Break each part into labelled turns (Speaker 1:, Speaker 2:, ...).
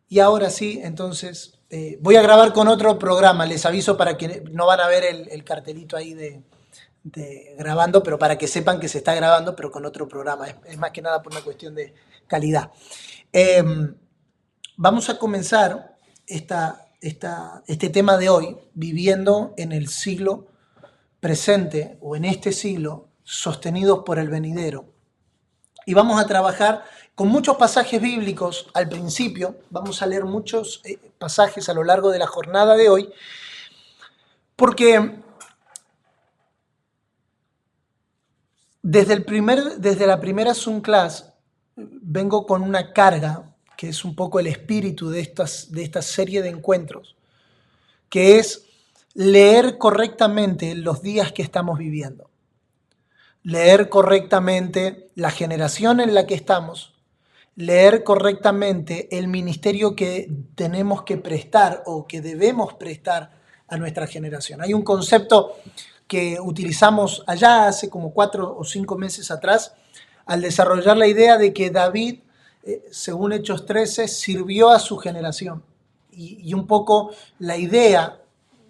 Speaker 1: Y ahora sí, entonces, voy a grabar con otro programa. Les aviso para que no van a ver el cartelito ahí de grabando, pero para que sepan que se está grabando, pero con otro programa. Es más que nada por una cuestión de calidad. Eh, Vamos a comenzar este tema de hoy viviendo en el siglo presente o en este siglo sostenidos por el venidero. Y vamos a trabajar con muchos pasajes bíblicos al principio. Vamos a leer muchos pasajes a lo largo de la jornada de hoy, porque desde la primera Zoom class vengo con una carga que es un poco el espíritu de esta serie de encuentros, que es leer correctamente los días que estamos viviendo, leer correctamente la generación en la que estamos, leer correctamente el ministerio que tenemos que prestar o que debemos prestar a nuestra generación. Hay un concepto que utilizamos allá hace como 4 o 5 meses atrás, al desarrollar la idea de que David, según Hechos 13, sirvió a su generación. Y un poco la idea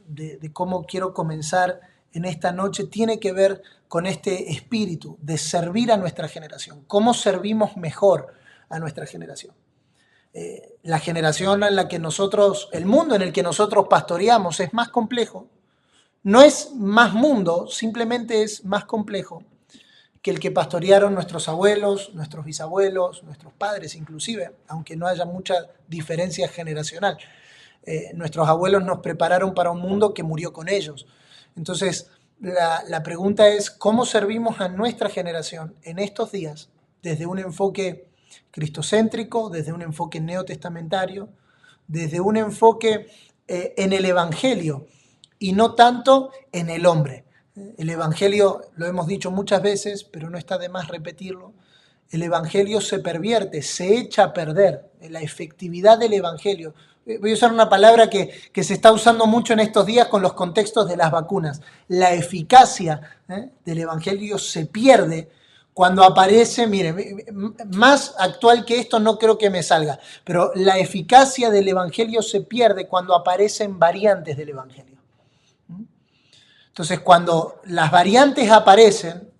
Speaker 1: de cómo quiero comenzar en esta noche tiene que ver con este espíritu de servir a nuestra generación. ¿Cómo servimos mejor a nuestra generación? La generación en la que nosotros, el mundo en el que nosotros pastoreamos es más complejo. No es más mundo, simplemente es más complejo que el que pastorearon nuestros abuelos, nuestros bisabuelos, nuestros padres inclusive, aunque no haya mucha diferencia generacional. Nuestros abuelos nos prepararon para un mundo que murió con ellos. Entonces, la pregunta es, ¿cómo servimos a nuestra generación en estos días desde un enfoque cristocéntrico, desde un enfoque neotestamentario, desde un enfoque en el Evangelio y no tanto en el hombre? El Evangelio, lo hemos dicho muchas veces, pero no está de más repetirlo, el Evangelio se pervierte, se echa a perder, la efectividad del Evangelio. Voy a usar una palabra que se está usando mucho en estos días con los contextos de las vacunas. La eficacia del Evangelio se pierde cuando aparece, mire, más actual que esto no creo que me salga, pero la eficacia del Evangelio se pierde cuando aparecen variantes del Evangelio. Entonces, cuando las variantes aparecen,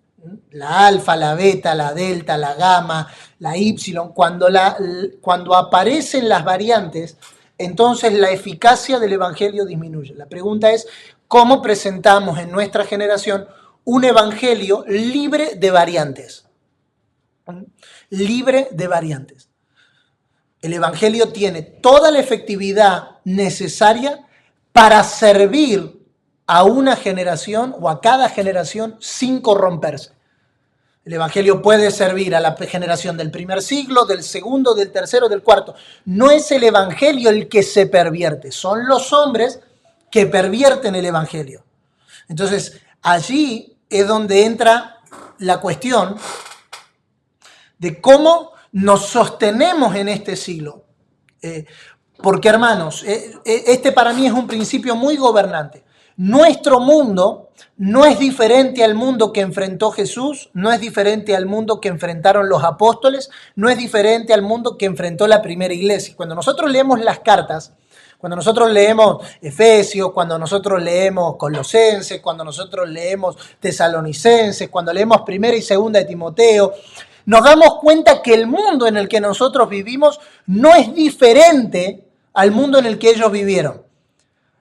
Speaker 1: la alfa, la beta, la delta, la gamma, la y, cuando aparecen las variantes, entonces la eficacia del Evangelio disminuye. La pregunta es, ¿cómo presentamos en nuestra generación un Evangelio libre de variantes? Libre de variantes. El Evangelio tiene toda la efectividad necesaria para servir a una generación o a cada generación sin corromperse. El Evangelio puede servir a la generación del primer siglo, del segundo, del tercero, del cuarto. No es el Evangelio el que se pervierte, son los hombres que pervierten el Evangelio. Entonces, allí es donde entra la cuestión de cómo nos sostenemos en este siglo. Porque, hermanos, este para mí es un principio muy gobernante. Nuestro mundo no es diferente al mundo que enfrentó Jesús, no es diferente al mundo que enfrentaron los apóstoles, no es diferente al mundo que enfrentó la primera iglesia. Cuando nosotros leemos las cartas, cuando nosotros leemos Efesios, cuando nosotros leemos Colosenses, cuando nosotros leemos Tesalonicenses, cuando leemos Primera y Segunda de Timoteo, nos damos cuenta que el mundo en el que nosotros vivimos no es diferente al mundo en el que ellos vivieron.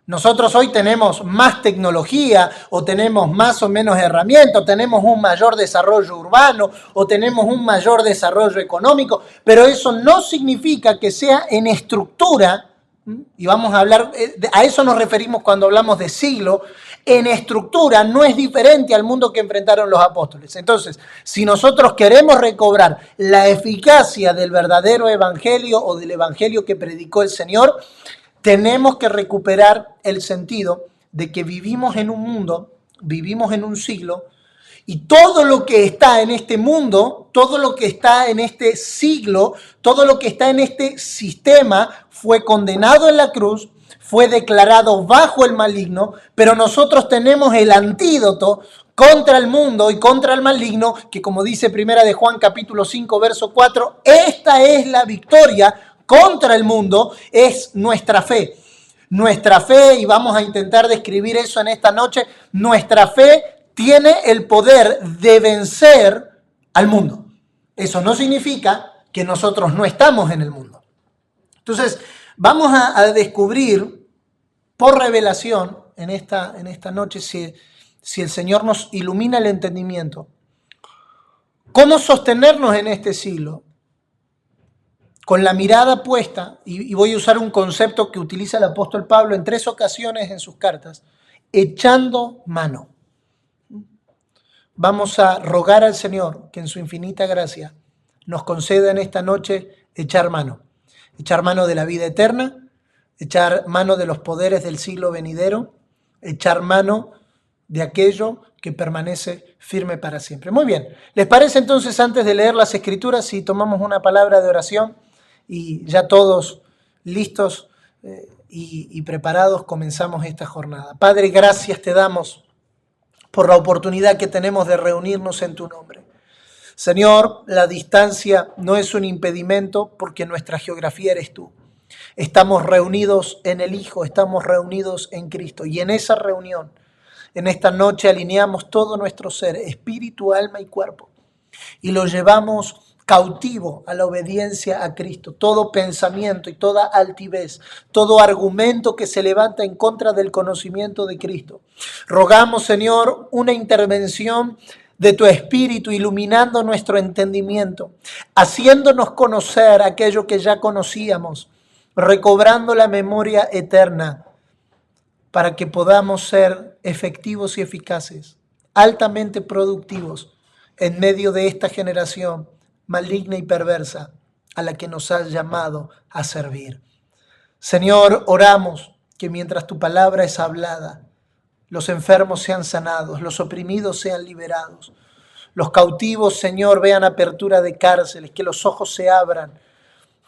Speaker 1: Nosotros hoy tenemos más tecnología o tenemos más o menos herramientas, o tenemos un mayor desarrollo urbano o tenemos un mayor desarrollo económico, pero eso no significa que sea en estructura, y vamos a hablar, a eso nos referimos cuando hablamos de siglo, en estructura no es diferente al mundo que enfrentaron los apóstoles. Entonces, si nosotros queremos recobrar la eficacia del verdadero evangelio o del evangelio que predicó el Señor, tenemos que recuperar el sentido de que vivimos en un mundo, vivimos en un siglo, y todo lo que está en este mundo, todo lo que está en este siglo, todo lo que está en este sistema fue condenado en la cruz, fue declarado bajo el maligno, pero nosotros tenemos el antídoto contra el mundo y contra el maligno, que como dice Primera de Juan capítulo 5, verso 4, esta es la victoria contra el mundo es nuestra fe. Nuestra fe, y vamos a intentar describir eso en esta noche, nuestra fe tiene el poder de vencer al mundo. Eso no significa que nosotros no estamos en el mundo. Entonces, vamos a descubrir por revelación en esta noche, si el Señor nos ilumina el entendimiento, cómo sostenernos en este siglo con la mirada puesta, y voy a usar un concepto que utiliza el apóstol Pablo en 3 ocasiones en sus cartas, echando mano. Vamos a rogar al Señor que en su infinita gracia nos conceda en esta noche echar mano de la vida eterna, echar mano de los poderes del siglo venidero, echar mano de aquello que permanece firme para siempre. Muy bien, ¿les parece entonces, antes de leer las Escrituras, si tomamos una palabra de oración y ya todos listos y preparados comenzamos esta jornada? Padre, gracias te damos por la oportunidad que tenemos de reunirnos en tu nombre. Señor, la distancia no es un impedimento porque nuestra geografía eres tú. Estamos reunidos en el Hijo, estamos reunidos en Cristo, y en esa reunión, en esta noche, alineamos todo nuestro ser, espíritu, alma y cuerpo, y lo llevamos cautivo a la obediencia a Cristo. Todo pensamiento y toda altivez, todo argumento que se levanta en contra del conocimiento de Cristo. Rogamos, Señor, una intervención de tu Espíritu, iluminando nuestro entendimiento, haciéndonos conocer aquello que ya conocíamos, recobrando la memoria eterna, para que podamos ser efectivos y eficaces, altamente productivos en medio de esta generación maligna y perversa a la que nos has llamado a servir. Señor, oramos que mientras tu palabra es hablada, los enfermos sean sanados, los oprimidos sean liberados, los cautivos, Señor, vean apertura de cárceles, que los ojos se abran,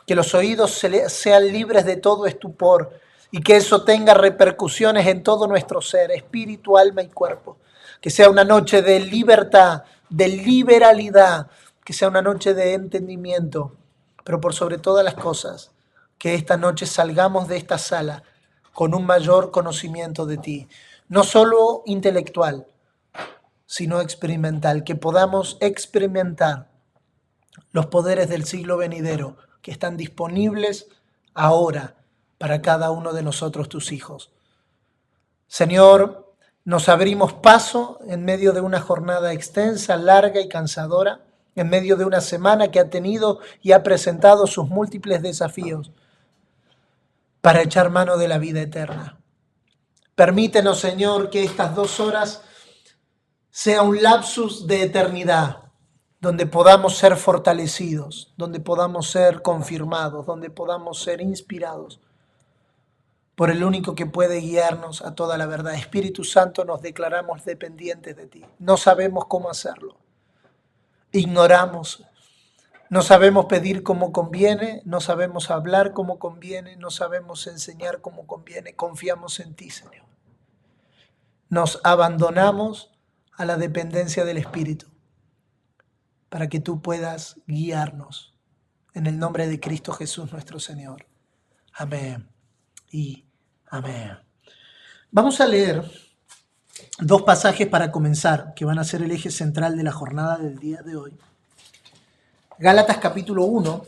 Speaker 1: que los oídos sean libres de todo estupor, y que eso tenga repercusiones en todo nuestro ser, espíritu, alma y cuerpo. Que sea una noche de libertad, de liberalidad, que sea una noche de entendimiento, pero por sobre todas las cosas, que esta noche salgamos de esta sala con un mayor conocimiento de ti, no solo intelectual, sino experimental, que podamos experimentar los poderes del siglo venidero que están disponibles ahora para cada uno de nosotros, tus hijos. Señor, nos abrimos paso en medio de una jornada extensa, larga y cansadora, en medio de una semana que ha tenido y ha presentado sus múltiples desafíos para echar mano de la vida eterna. Permítenos, Señor, que estas 2 horas sea un lapsus de eternidad, donde podamos ser fortalecidos, donde podamos ser confirmados, donde podamos ser inspirados por el único que puede guiarnos a toda la verdad. Espíritu Santo, nos declaramos dependientes de ti. No sabemos cómo hacerlo. Ignoramos. No sabemos pedir como conviene, no sabemos hablar como conviene, no sabemos enseñar como conviene. Confiamos en ti, Señor. Nos abandonamos a la dependencia del Espíritu para que tú puedas guiarnos. En el nombre de Cristo Jesús nuestro Señor. Amén y amén. Vamos a leer 2 pasajes para comenzar, que van a ser el eje central de la jornada del día de hoy. Gálatas capítulo 1,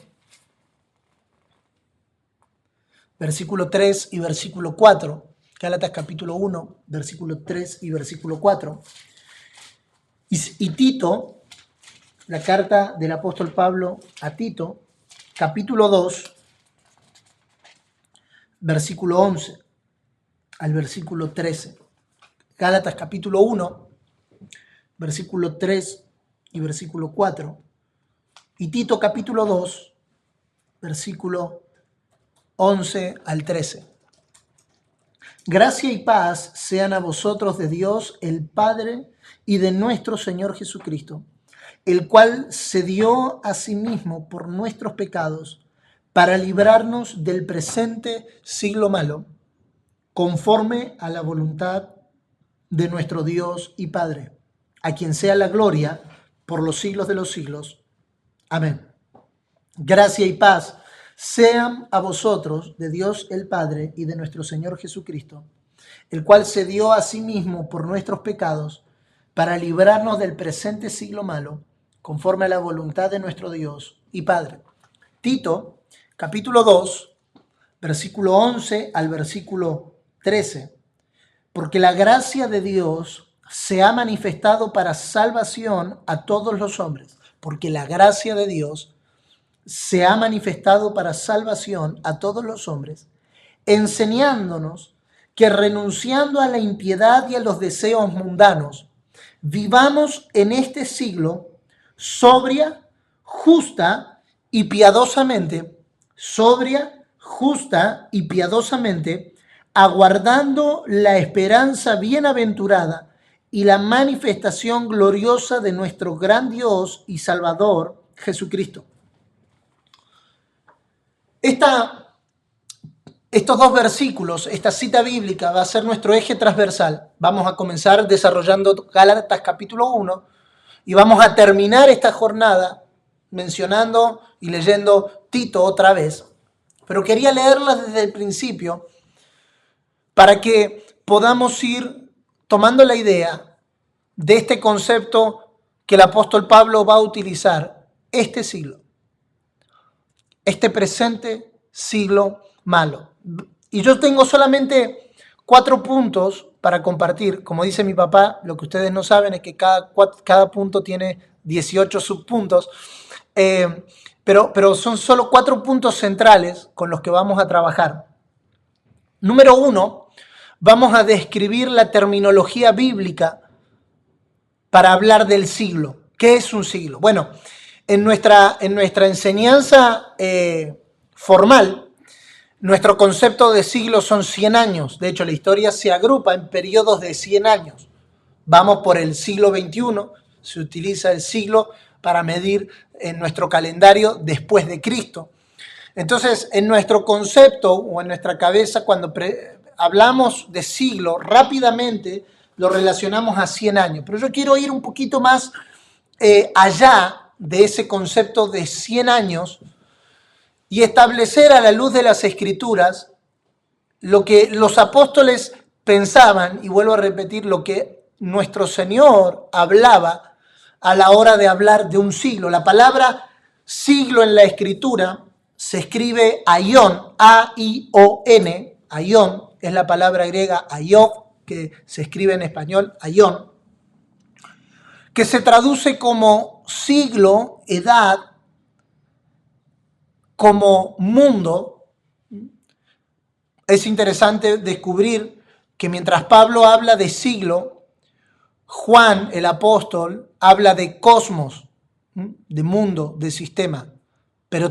Speaker 1: versículo 3 y versículo 4. Gálatas capítulo 1, versículo 3 y versículo 4. Y Tito, la carta del apóstol Pablo a Tito, capítulo 2, versículo 11 al versículo 13. Gálatas capítulo 1, versículo 3 y versículo 4. Y Tito capítulo 2, versículo 11 al 13. Gracia y paz sean a vosotros de Dios el Padre y de nuestro Señor Jesucristo, el cual se dio a sí mismo por nuestros pecados para librarnos del presente siglo malo, conforme a la voluntad de nuestro Dios y Padre, a quien sea la gloria por los siglos de los siglos. Amén. Gracia y paz sean a vosotros de Dios el Padre y de nuestro Señor Jesucristo, el cual se dio a sí mismo por nuestros pecados para librarnos del presente siglo malo, conforme a la voluntad de nuestro Dios y Padre. Tito, capítulo 2, versículo 11 al versículo 13. Porque la gracia de Dios se ha manifestado para salvación a todos los hombres. Porque la gracia de Dios se ha manifestado para salvación a todos los hombres, enseñándonos que renunciando a la impiedad y a los deseos mundanos, vivamos en este siglo sobria, justa y piadosamente, aguardando la esperanza bienaventurada y la manifestación gloriosa de nuestro gran Dios y Salvador, Jesucristo. Estos dos versículos, esta cita bíblica va a ser nuestro eje transversal. Vamos a comenzar desarrollando Gálatas capítulo 1 y vamos a terminar esta jornada mencionando y leyendo Tito otra vez. Pero quería leerlas desde el principio para que podamos ir tomando la idea de este concepto que el apóstol Pablo va a utilizar este siglo, este presente siglo malo. Y yo tengo solamente 4 puntos para compartir. Como dice mi papá, lo que ustedes no saben es que cada punto tiene 18 subpuntos, pero son solo 4 puntos centrales con los que vamos a trabajar. Número 1, vamos a describir la terminología bíblica para hablar del siglo. ¿Qué es un siglo? Bueno, en nuestra enseñanza formal, nuestro concepto de siglo son 100 años. De hecho, la historia se agrupa en periodos de 100 años. Vamos por el siglo XXI, se utiliza el siglo para medir en nuestro calendario después de Cristo. Entonces, en nuestro concepto o en nuestra cabeza, cuando hablamos de siglo, rápidamente lo relacionamos a 100 años. Pero yo quiero ir un poquito más allá de ese concepto de 100 años y establecer a la luz de las Escrituras lo que los apóstoles pensaban, y vuelvo a repetir, lo que nuestro Señor hablaba a la hora de hablar de un siglo. La palabra siglo en la Escritura se escribe aion, A-I-O-N, aion es la palabra griega aion, que se escribe en español aion, que se traduce como siglo, edad, como mundo. Es interesante descubrir que mientras Pablo habla de siglo, Juan, el apóstol, habla de cosmos, de mundo, de sistema. Pero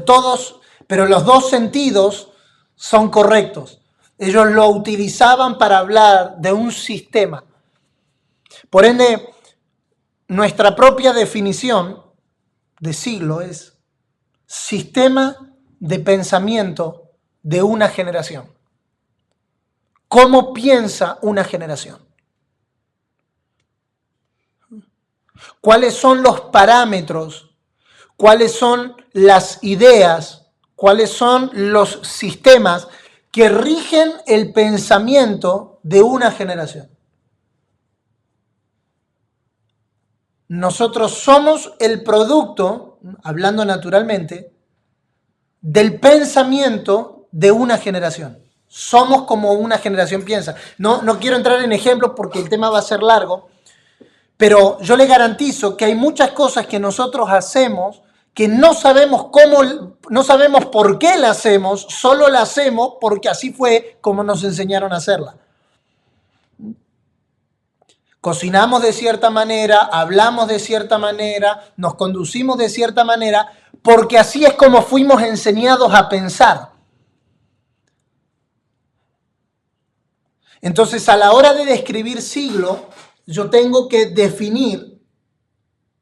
Speaker 1: los dos sentidos son correctos. Ellos lo utilizaban para hablar de un sistema. Por ende, nuestra propia definición de siglo es sistema de pensamiento de una generación. ¿Cómo piensa una generación? ¿Cuáles son los parámetros? ¿Cuáles son las ideas? ¿Cuáles son los sistemas que rigen el pensamiento de una generación? Nosotros somos el producto, hablando naturalmente, del pensamiento de una generación. Somos como una generación piensa. No quiero entrar en ejemplos porque el tema va a ser largo, pero yo le garantizo que hay muchas cosas que nosotros hacemos que no sabemos no sabemos por qué la hacemos, solo la hacemos porque así fue como nos enseñaron a hacerla. Cocinamos de cierta manera, hablamos de cierta manera, nos conducimos de cierta manera, porque así es como fuimos enseñados a pensar. Entonces, a la hora de describir siglo, yo tengo que definir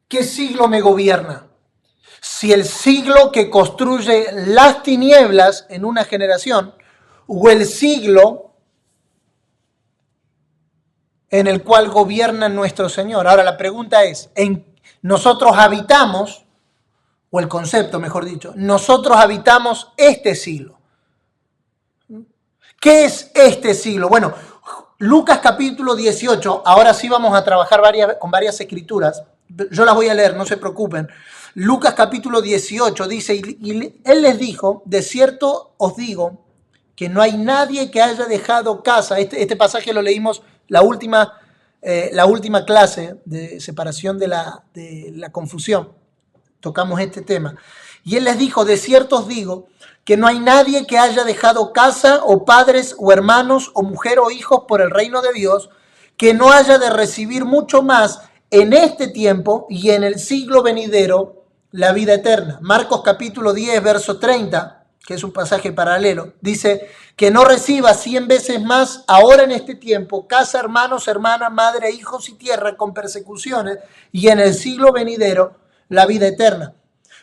Speaker 1: qué siglo me gobierna. Si el siglo que construye las tinieblas en una generación o el siglo en el cual gobierna nuestro Señor. Ahora la pregunta es, ¿nosotros habitamos o el concepto, mejor dicho, nosotros habitamos este siglo. ¿Qué es este siglo? Bueno, Lucas capítulo 18, ahora sí vamos a trabajar con varias escrituras, yo las voy a leer, no se preocupen. Lucas capítulo 18 dice, y él les dijo, de cierto os digo, que no hay nadie que haya dejado casa. Este pasaje lo leímos la última clase de separación de la confusión. Tocamos este tema. Y él les dijo, de cierto os digo, que no hay nadie que haya dejado casa o padres o hermanos o mujer o hijos por el reino de Dios, que no haya de recibir mucho más en este tiempo y en el siglo venidero la vida eterna. Marcos capítulo 10, verso 30, que es un pasaje paralelo, dice que no reciba 100 veces más ahora en este tiempo casa, hermanos, hermanas, madre, hijos y tierra con persecuciones y en el siglo venidero la vida eterna.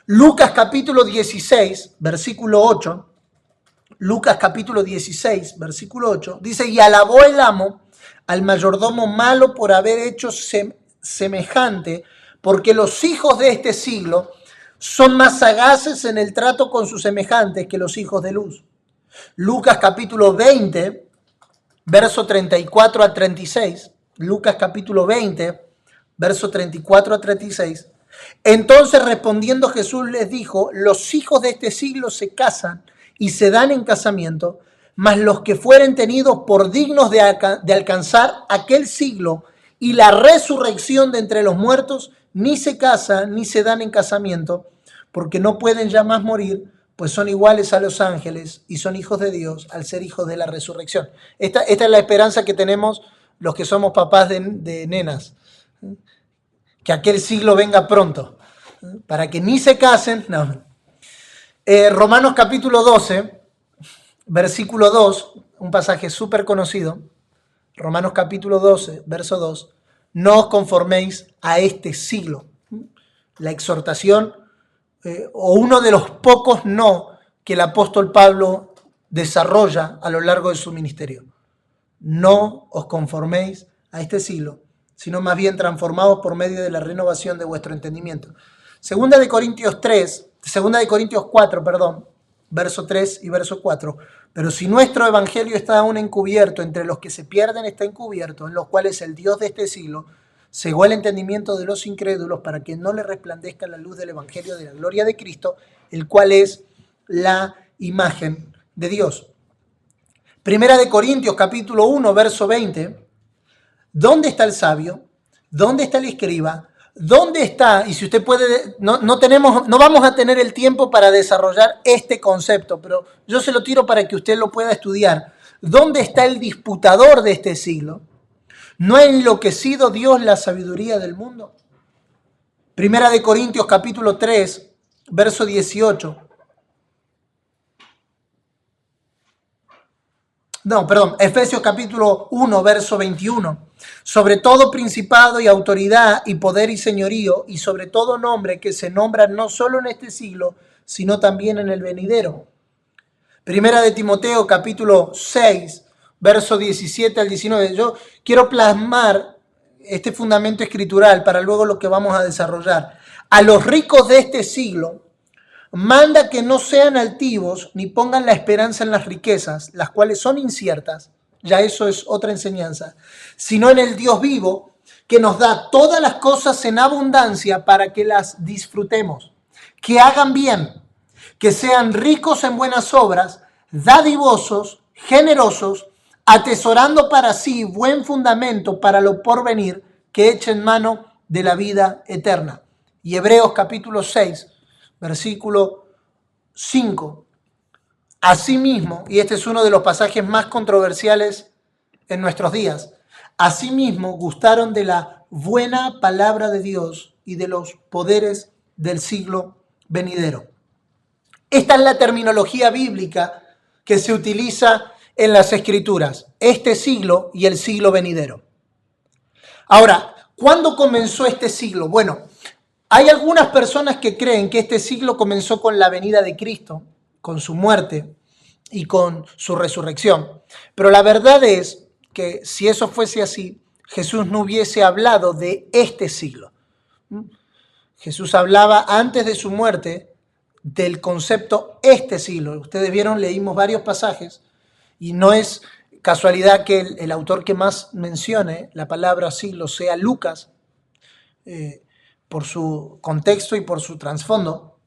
Speaker 1: Lucas capítulo 16, versículo 8, Lucas capítulo 16, versículo 8, dice, y alabó el amo al mayordomo malo por haber hecho semejante, porque los hijos de este siglo son más sagaces en el trato con sus semejantes que los hijos de luz. Lucas capítulo 20, verso 34 a 36, Lucas capítulo 20, verso 34 a 36, entonces respondiendo Jesús les dijo, los hijos de este siglo se casan y se dan en casamiento, mas los que fueren tenidos por dignos de alcanzar aquel siglo y la resurrección de entre los muertos, ni se casan ni se dan en casamiento, porque no pueden ya más morir, pues son iguales a los ángeles y son hijos de Dios al ser hijos de la resurrección. Esta es la esperanza que tenemos los que somos papás de nenas. Que aquel siglo venga pronto, para que ni se casen. No. Romanos capítulo 12, versículo 2, un pasaje súper conocido. Romanos capítulo 12, verso 2. No os conforméis a este siglo. La exhortación, o uno de los pocos no que el apóstol Pablo desarrolla a lo largo de su ministerio. No os conforméis a este siglo, sino más bien transformados por medio de la renovación de vuestro entendimiento. Segunda de Corintios 4, verso 3 y verso 4. Pero si nuestro evangelio está aún encubierto, entre los que se pierden está encubierto, en los cuales el Dios de este siglo cegó el entendimiento de los incrédulos para que no le resplandezca la luz del evangelio de la gloria de Cristo, el cual es la imagen de Dios. Primera de Corintios capítulo 1, verso 20. ¿Dónde está el sabio? ¿Dónde está el escriba? ¿Dónde está? Y si usted puede, no vamos a tener el tiempo para desarrollar este concepto, pero yo se lo tiro para que usted lo pueda estudiar. ¿Dónde está el disputador de este siglo? ¿No ha enloquecido Dios la sabiduría del mundo? Primera de Corintios capítulo 3, verso 18. Efesios capítulo 1, verso 21. Sobre todo principado y autoridad y poder y señorío y sobre todo nombre que se nombra no solo en este siglo, sino también en el venidero. Primera de Timoteo capítulo 6, verso 17 al 19. Yo quiero plasmar este fundamento escritural para luego lo que vamos a desarrollar. A los ricos de este siglo manda que no sean altivos ni pongan la esperanza en las riquezas, las cuales son inciertas, ya eso es otra enseñanza, sino en el Dios vivo, que nos da todas las cosas en abundancia para que las disfrutemos, que hagan bien, que sean ricos en buenas obras, dadivosos, generosos, atesorando para sí buen fundamento para lo porvenir, que echen mano de la vida eterna. Y Hebreos capítulo 6, versículo 5. Asimismo, y este es uno de los pasajes más controversiales en nuestros días, asimismo gustaron de la buena palabra de Dios y de los poderes del siglo venidero. Esta es la terminología bíblica que se utiliza en las Escrituras, este siglo y el siglo venidero. Ahora, ¿cuándo comenzó este siglo? Bueno, hay algunas personas que creen que este siglo comenzó con la venida de Cristo, con su muerte y con su resurrección. Pero la verdad es que si eso fuese así, Jesús no hubiese hablado de este siglo. Jesús hablaba antes de su muerte del concepto este siglo. Ustedes vieron, leímos varios pasajes y no es casualidad que el autor que más mencione la palabra siglo sea Lucas, por su contexto y por su trasfondo.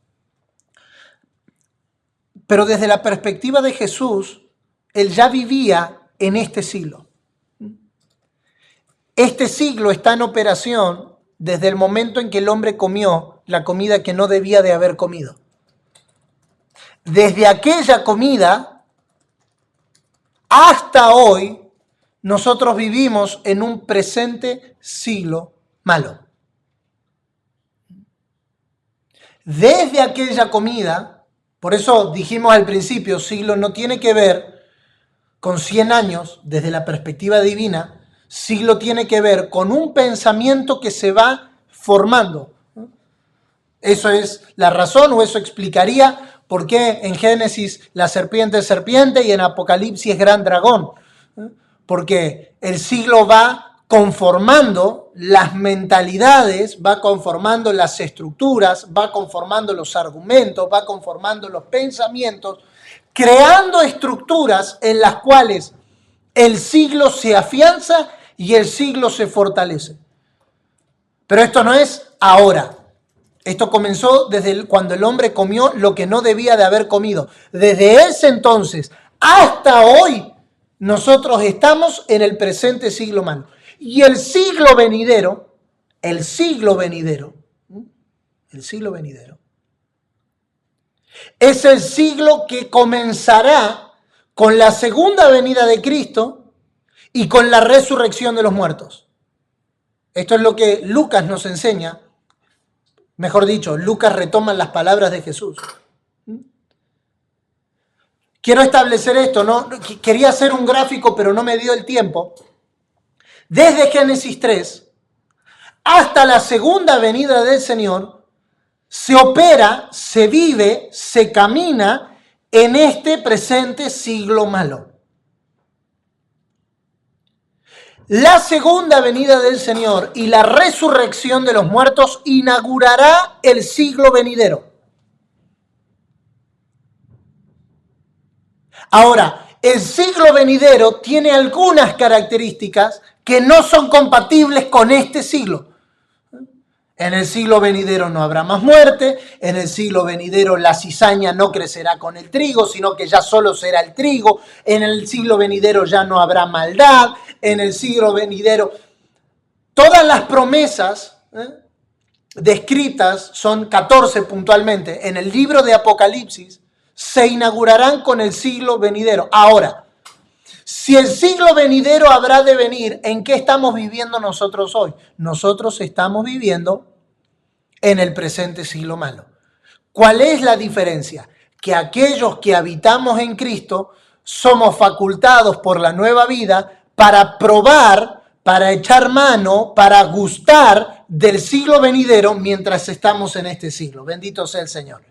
Speaker 1: Pero desde la perspectiva de Jesús, él ya vivía en este siglo. Este siglo está en operación desde el momento en que el hombre comió la comida que no debía de haber comido. Desde aquella comida hasta hoy, nosotros vivimos en un presente siglo malo. Desde aquella comida, por eso dijimos al principio, siglo no tiene que ver con 100 años desde la perspectiva divina, siglo tiene que ver con un pensamiento que se va formando. Eso es la razón, o eso explicaría por qué en Génesis la serpiente es serpiente y en Apocalipsis es gran dragón. Porque el siglo va conformando las mentalidades, va conformando las estructuras, va conformando los argumentos, va conformando los pensamientos, creando estructuras en las cuales el siglo se afianza y el siglo se fortalece. Pero esto no es ahora. Esto comenzó desde cuando el hombre comió lo que no debía de haber comido. Desde ese entonces hasta hoy, nosotros estamos en el presente siglo malo. Y el siglo venidero, es el siglo que comenzará con la segunda venida de Cristo y con la resurrección de los muertos. Esto es lo que Lucas nos enseña. Mejor dicho, Lucas retoma las palabras de Jesús. Quiero establecer esto, ¿no? Quería hacer un gráfico, pero no me dio el tiempo. Desde Génesis 3 hasta la segunda venida del Señor, se opera, se vive, se camina en este presente siglo malo. La segunda venida del Señor y la resurrección de los muertos inaugurará el siglo venidero. Ahora, el siglo venidero tiene algunas características que no son compatibles con este siglo. En el siglo venidero no habrá más muerte, en el siglo venidero la cizaña no crecerá con el trigo, sino que ya solo será el trigo, en el siglo venidero ya no habrá maldad, en el siglo venidero todas las promesas descritas, son 14 puntualmente, en el libro de Apocalipsis, se inaugurarán con el siglo venidero. Ahora, si el siglo venidero habrá de venir, ¿en qué estamos viviendo nosotros hoy? Nosotros estamos viviendo en el presente siglo malo. ¿Cuál es la diferencia? Que aquellos que habitamos en Cristo somos facultados por la nueva vida para probar, para echar mano, para gustar del siglo venidero mientras estamos en este siglo. Bendito sea el Señor.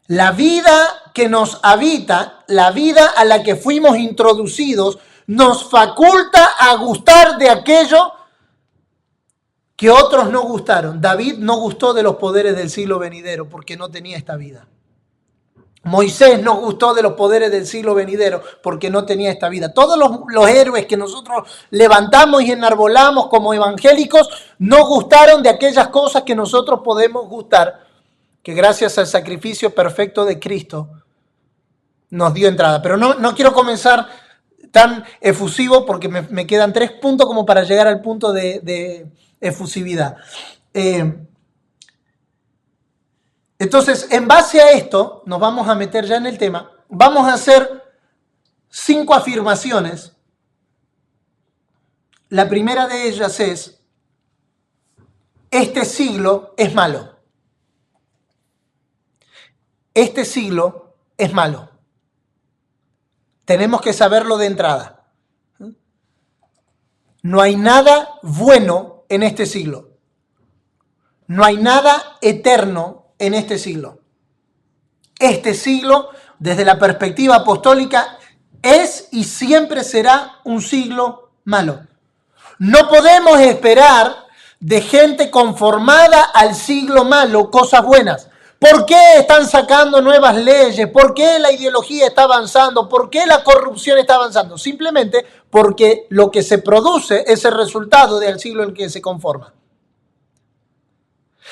Speaker 1: La vida que nos habita, la vida a la que fuimos introducidos, nos faculta a gustar de aquello que otros no gustaron. David no gustó de los poderes del siglo venidero porque no tenía esta vida. Moisés no gustó de los poderes del siglo venidero porque no tenía esta vida. Todos los héroes que nosotros levantamos y enarbolamos como evangélicos no gustaron de aquellas cosas que nosotros podemos gustar, que gracias al sacrificio perfecto de Cristo nos dio entrada. Pero no quiero comenzar tan efusivo porque me quedan 3 puntos como para llegar al punto de efusividad. Entonces, en base a esto, nos vamos a meter ya en el tema, vamos a hacer 5 afirmaciones. La primera de ellas es: este siglo es malo. Este siglo es malo. Tenemos que saberlo de entrada. No hay nada bueno en este siglo. No hay nada eterno en este siglo. Este siglo, desde la perspectiva apostólica, es y siempre será un siglo malo. No podemos esperar de gente conformada al siglo malo cosas buenas. ¿Por qué están sacando nuevas leyes? ¿Por qué la ideología está avanzando? ¿Por qué la corrupción está avanzando? Simplemente porque lo que se produce es el resultado del siglo en que se conforma.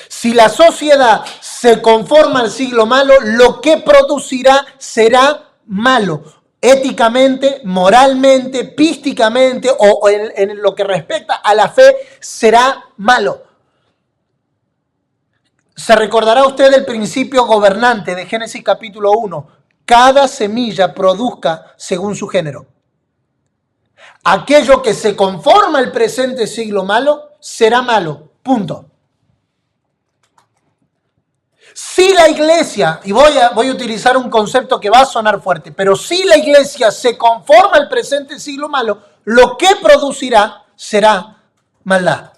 Speaker 1: Si la sociedad se conforma al siglo malo, lo que producirá será malo. Éticamente, moralmente, písticamente o en lo que respecta a la fe, será malo. Se recordará usted el principio gobernante de Génesis capítulo 1. Cada semilla produzca según su género. Aquello que se conforma al presente siglo malo, será malo. Punto. Si la iglesia, y voy a utilizar un concepto que va a sonar fuerte, pero si la iglesia se conforma al presente siglo malo, lo que producirá será maldad.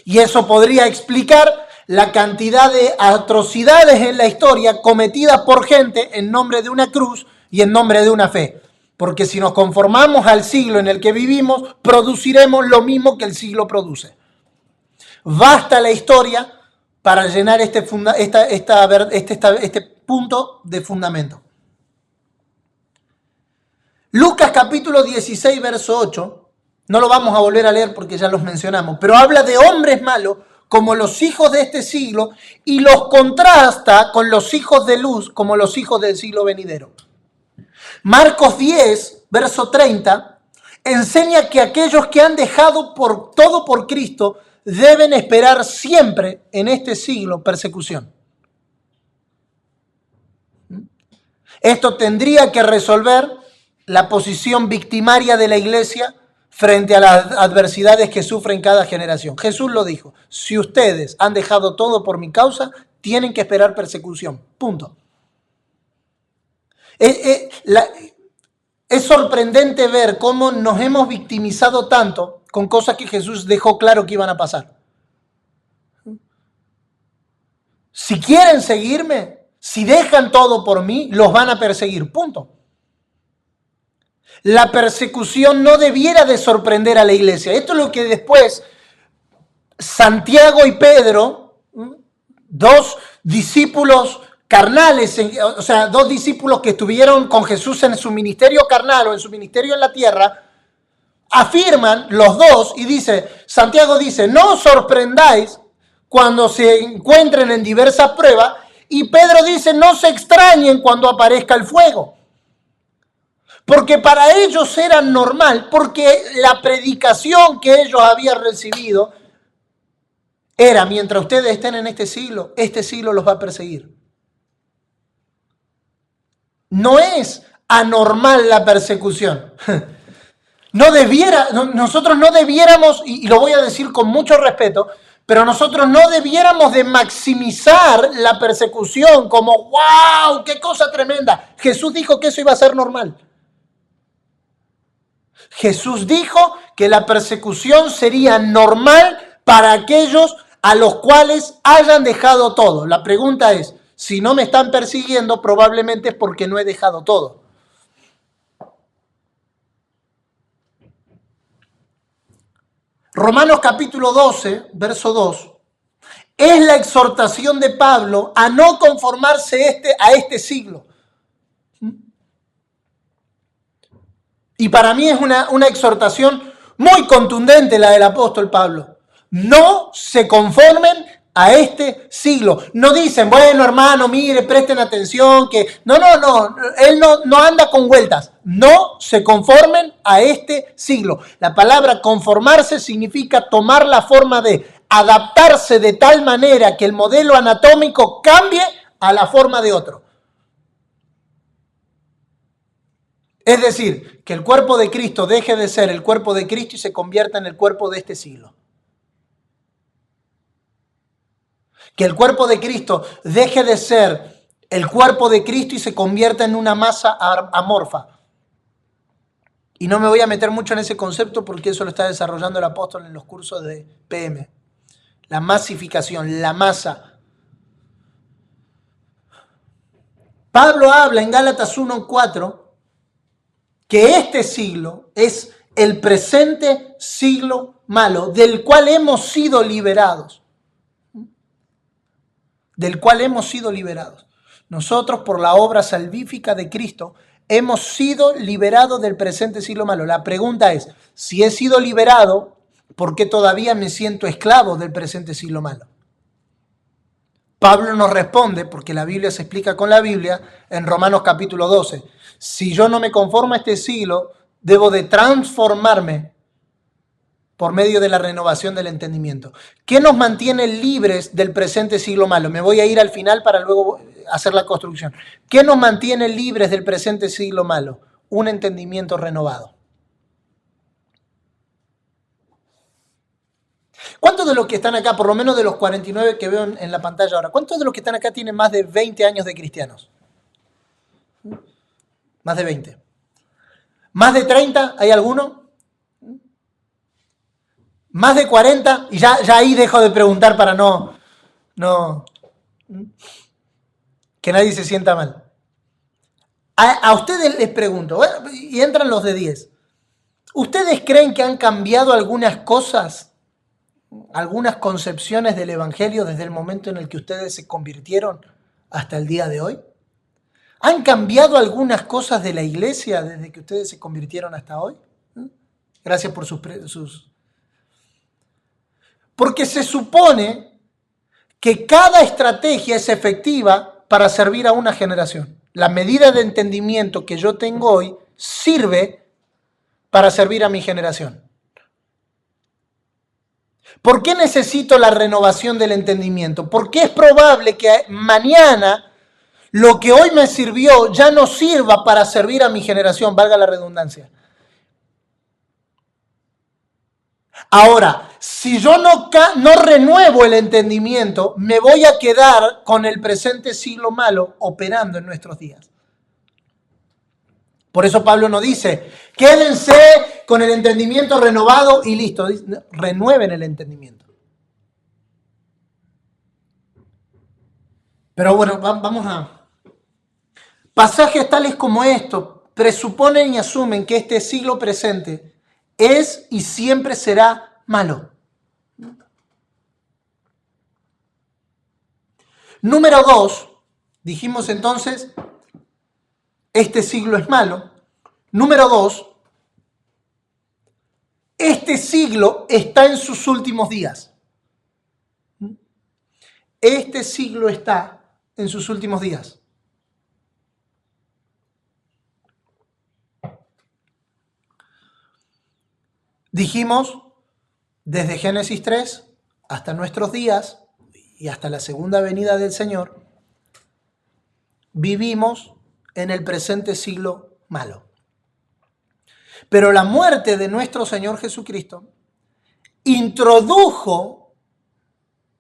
Speaker 1: Y eso podría explicar la cantidad de atrocidades en la historia cometidas por gente en nombre de una cruz y en nombre de una fe. Porque si nos conformamos al siglo en el que vivimos, produciremos lo mismo que el siglo produce. Basta la historia para llenar este punto de fundamento. Lucas capítulo 16, verso 8, no lo vamos a volver a leer porque ya los mencionamos, pero habla de hombres malos como los hijos de este siglo y los contrasta con los hijos de luz como los hijos del siglo venidero. Marcos 10, verso 30, enseña que aquellos que han dejado todo por Cristo deben esperar siempre en este siglo persecución. Esto tendría que resolver la posición victimaria de la iglesia frente a las adversidades que sufre en cada generación. Jesús lo dijo, si ustedes han dejado todo por mi causa, tienen que esperar persecución. Punto. Es sorprendente ver cómo nos hemos victimizado tanto con cosas que Jesús dejó claro que iban a pasar. Si quieren seguirme, si dejan todo por mí, los van a perseguir. Punto. La persecución no debiera de sorprender a la iglesia. Esto es lo que después Santiago y Pedro, dos discípulos carnales, o sea, dos discípulos que estuvieron con Jesús en su ministerio carnal o en su ministerio en la tierra, afirman los dos y Santiago dice, no os sorprendáis cuando se encuentren en diversas pruebas, y Pedro dice, no se extrañen cuando aparezca el fuego. Porque para ellos era normal, porque la predicación que ellos habían recibido era, mientras ustedes estén en este siglo los va a perseguir. No es anormal la persecución. Nosotros no debiéramos, y lo voy a decir con mucho respeto, pero nosotros no debiéramos de maximizar la persecución como, ¡wow! ¡Qué cosa tremenda! Jesús dijo que eso iba a ser normal. Jesús dijo que la persecución sería normal para aquellos a los cuales hayan dejado todo. La pregunta es, si no me están persiguiendo, probablemente es porque no he dejado todo. Romanos capítulo 12, verso 2, es la exhortación de Pablo a no conformarse a este siglo. Y para mí es una exhortación muy contundente la del apóstol Pablo. No se conformen a este siglo. No dicen, bueno, hermano, mire, presten atención, que... No, él no anda con vueltas. No se conformen a este siglo. La palabra conformarse significa tomar la forma de adaptarse de tal manera que el modelo anatómico cambie a la forma de otro. Es decir, que el cuerpo de Cristo deje de ser el cuerpo de Cristo y se convierta en el cuerpo de este siglo. Que el cuerpo de Cristo deje de ser el cuerpo de Cristo y se convierta en una masa amorfa. Y no me voy a meter mucho en ese concepto porque eso lo está desarrollando el apóstol en los cursos de PM. La masificación, la masa. Pablo habla en Gálatas 1:4 que este siglo es el presente siglo malo, del cual hemos sido liberados. Del cual hemos sido liberados. Nosotros, por la obra salvífica de Cristo, hemos sido liberados del presente siglo malo. La pregunta es, si he sido liberado, ¿por qué todavía me siento esclavo del presente siglo malo? Pablo nos responde, porque la Biblia se explica con la Biblia, en Romanos capítulo 12. Si yo no me conformo a este siglo, debo de transformarme por medio de la renovación del entendimiento. ¿Qué nos mantiene libres del presente siglo malo? Me voy a ir al final para luego hacer la construcción. ¿Qué nos mantiene libres del presente siglo malo? Un entendimiento renovado. ¿Cuántos de los que están acá, por lo menos de los 49 que veo en la pantalla ahora, cuántos de los que están acá tienen más de 20 años de cristianos? Más de 20. ¿Más de 30? ¿Hay alguno? ¿Más de 40? Y ya ahí dejo de preguntar para no que nadie se sienta mal. A ustedes les pregunto, y entran los de 10. ¿Ustedes creen que han cambiado algunas cosas, algunas concepciones del Evangelio desde el momento en el que ustedes se convirtieron hasta el día de hoy? ¿Han cambiado algunas cosas de la iglesia desde que ustedes se convirtieron hasta hoy? Gracias por sus... Porque se supone que cada estrategia es efectiva para servir a una generación. La medida de entendimiento que yo tengo hoy sirve para servir a mi generación. ¿Por qué necesito la renovación del entendimiento? Porque es probable que mañana lo que hoy me sirvió ya no sirva para servir a mi generación, valga la redundancia. Ahora, si yo no renuevo el entendimiento, me voy a quedar con el presente siglo malo operando en nuestros días. Por eso Pablo nos dice, quédense con el entendimiento renovado y listo, renueven el entendimiento. Pero bueno, vamos a... Pasajes tales como estos presuponen y asumen que este siglo presente es y siempre será malo. Número 2, dijimos entonces, este siglo es malo. Número 2, este siglo está en sus últimos días. Este siglo está en sus últimos días. Dijimos, desde Génesis 3 hasta nuestros días y hasta la segunda venida del Señor, vivimos en el presente siglo malo. Pero la muerte de nuestro Señor Jesucristo introdujo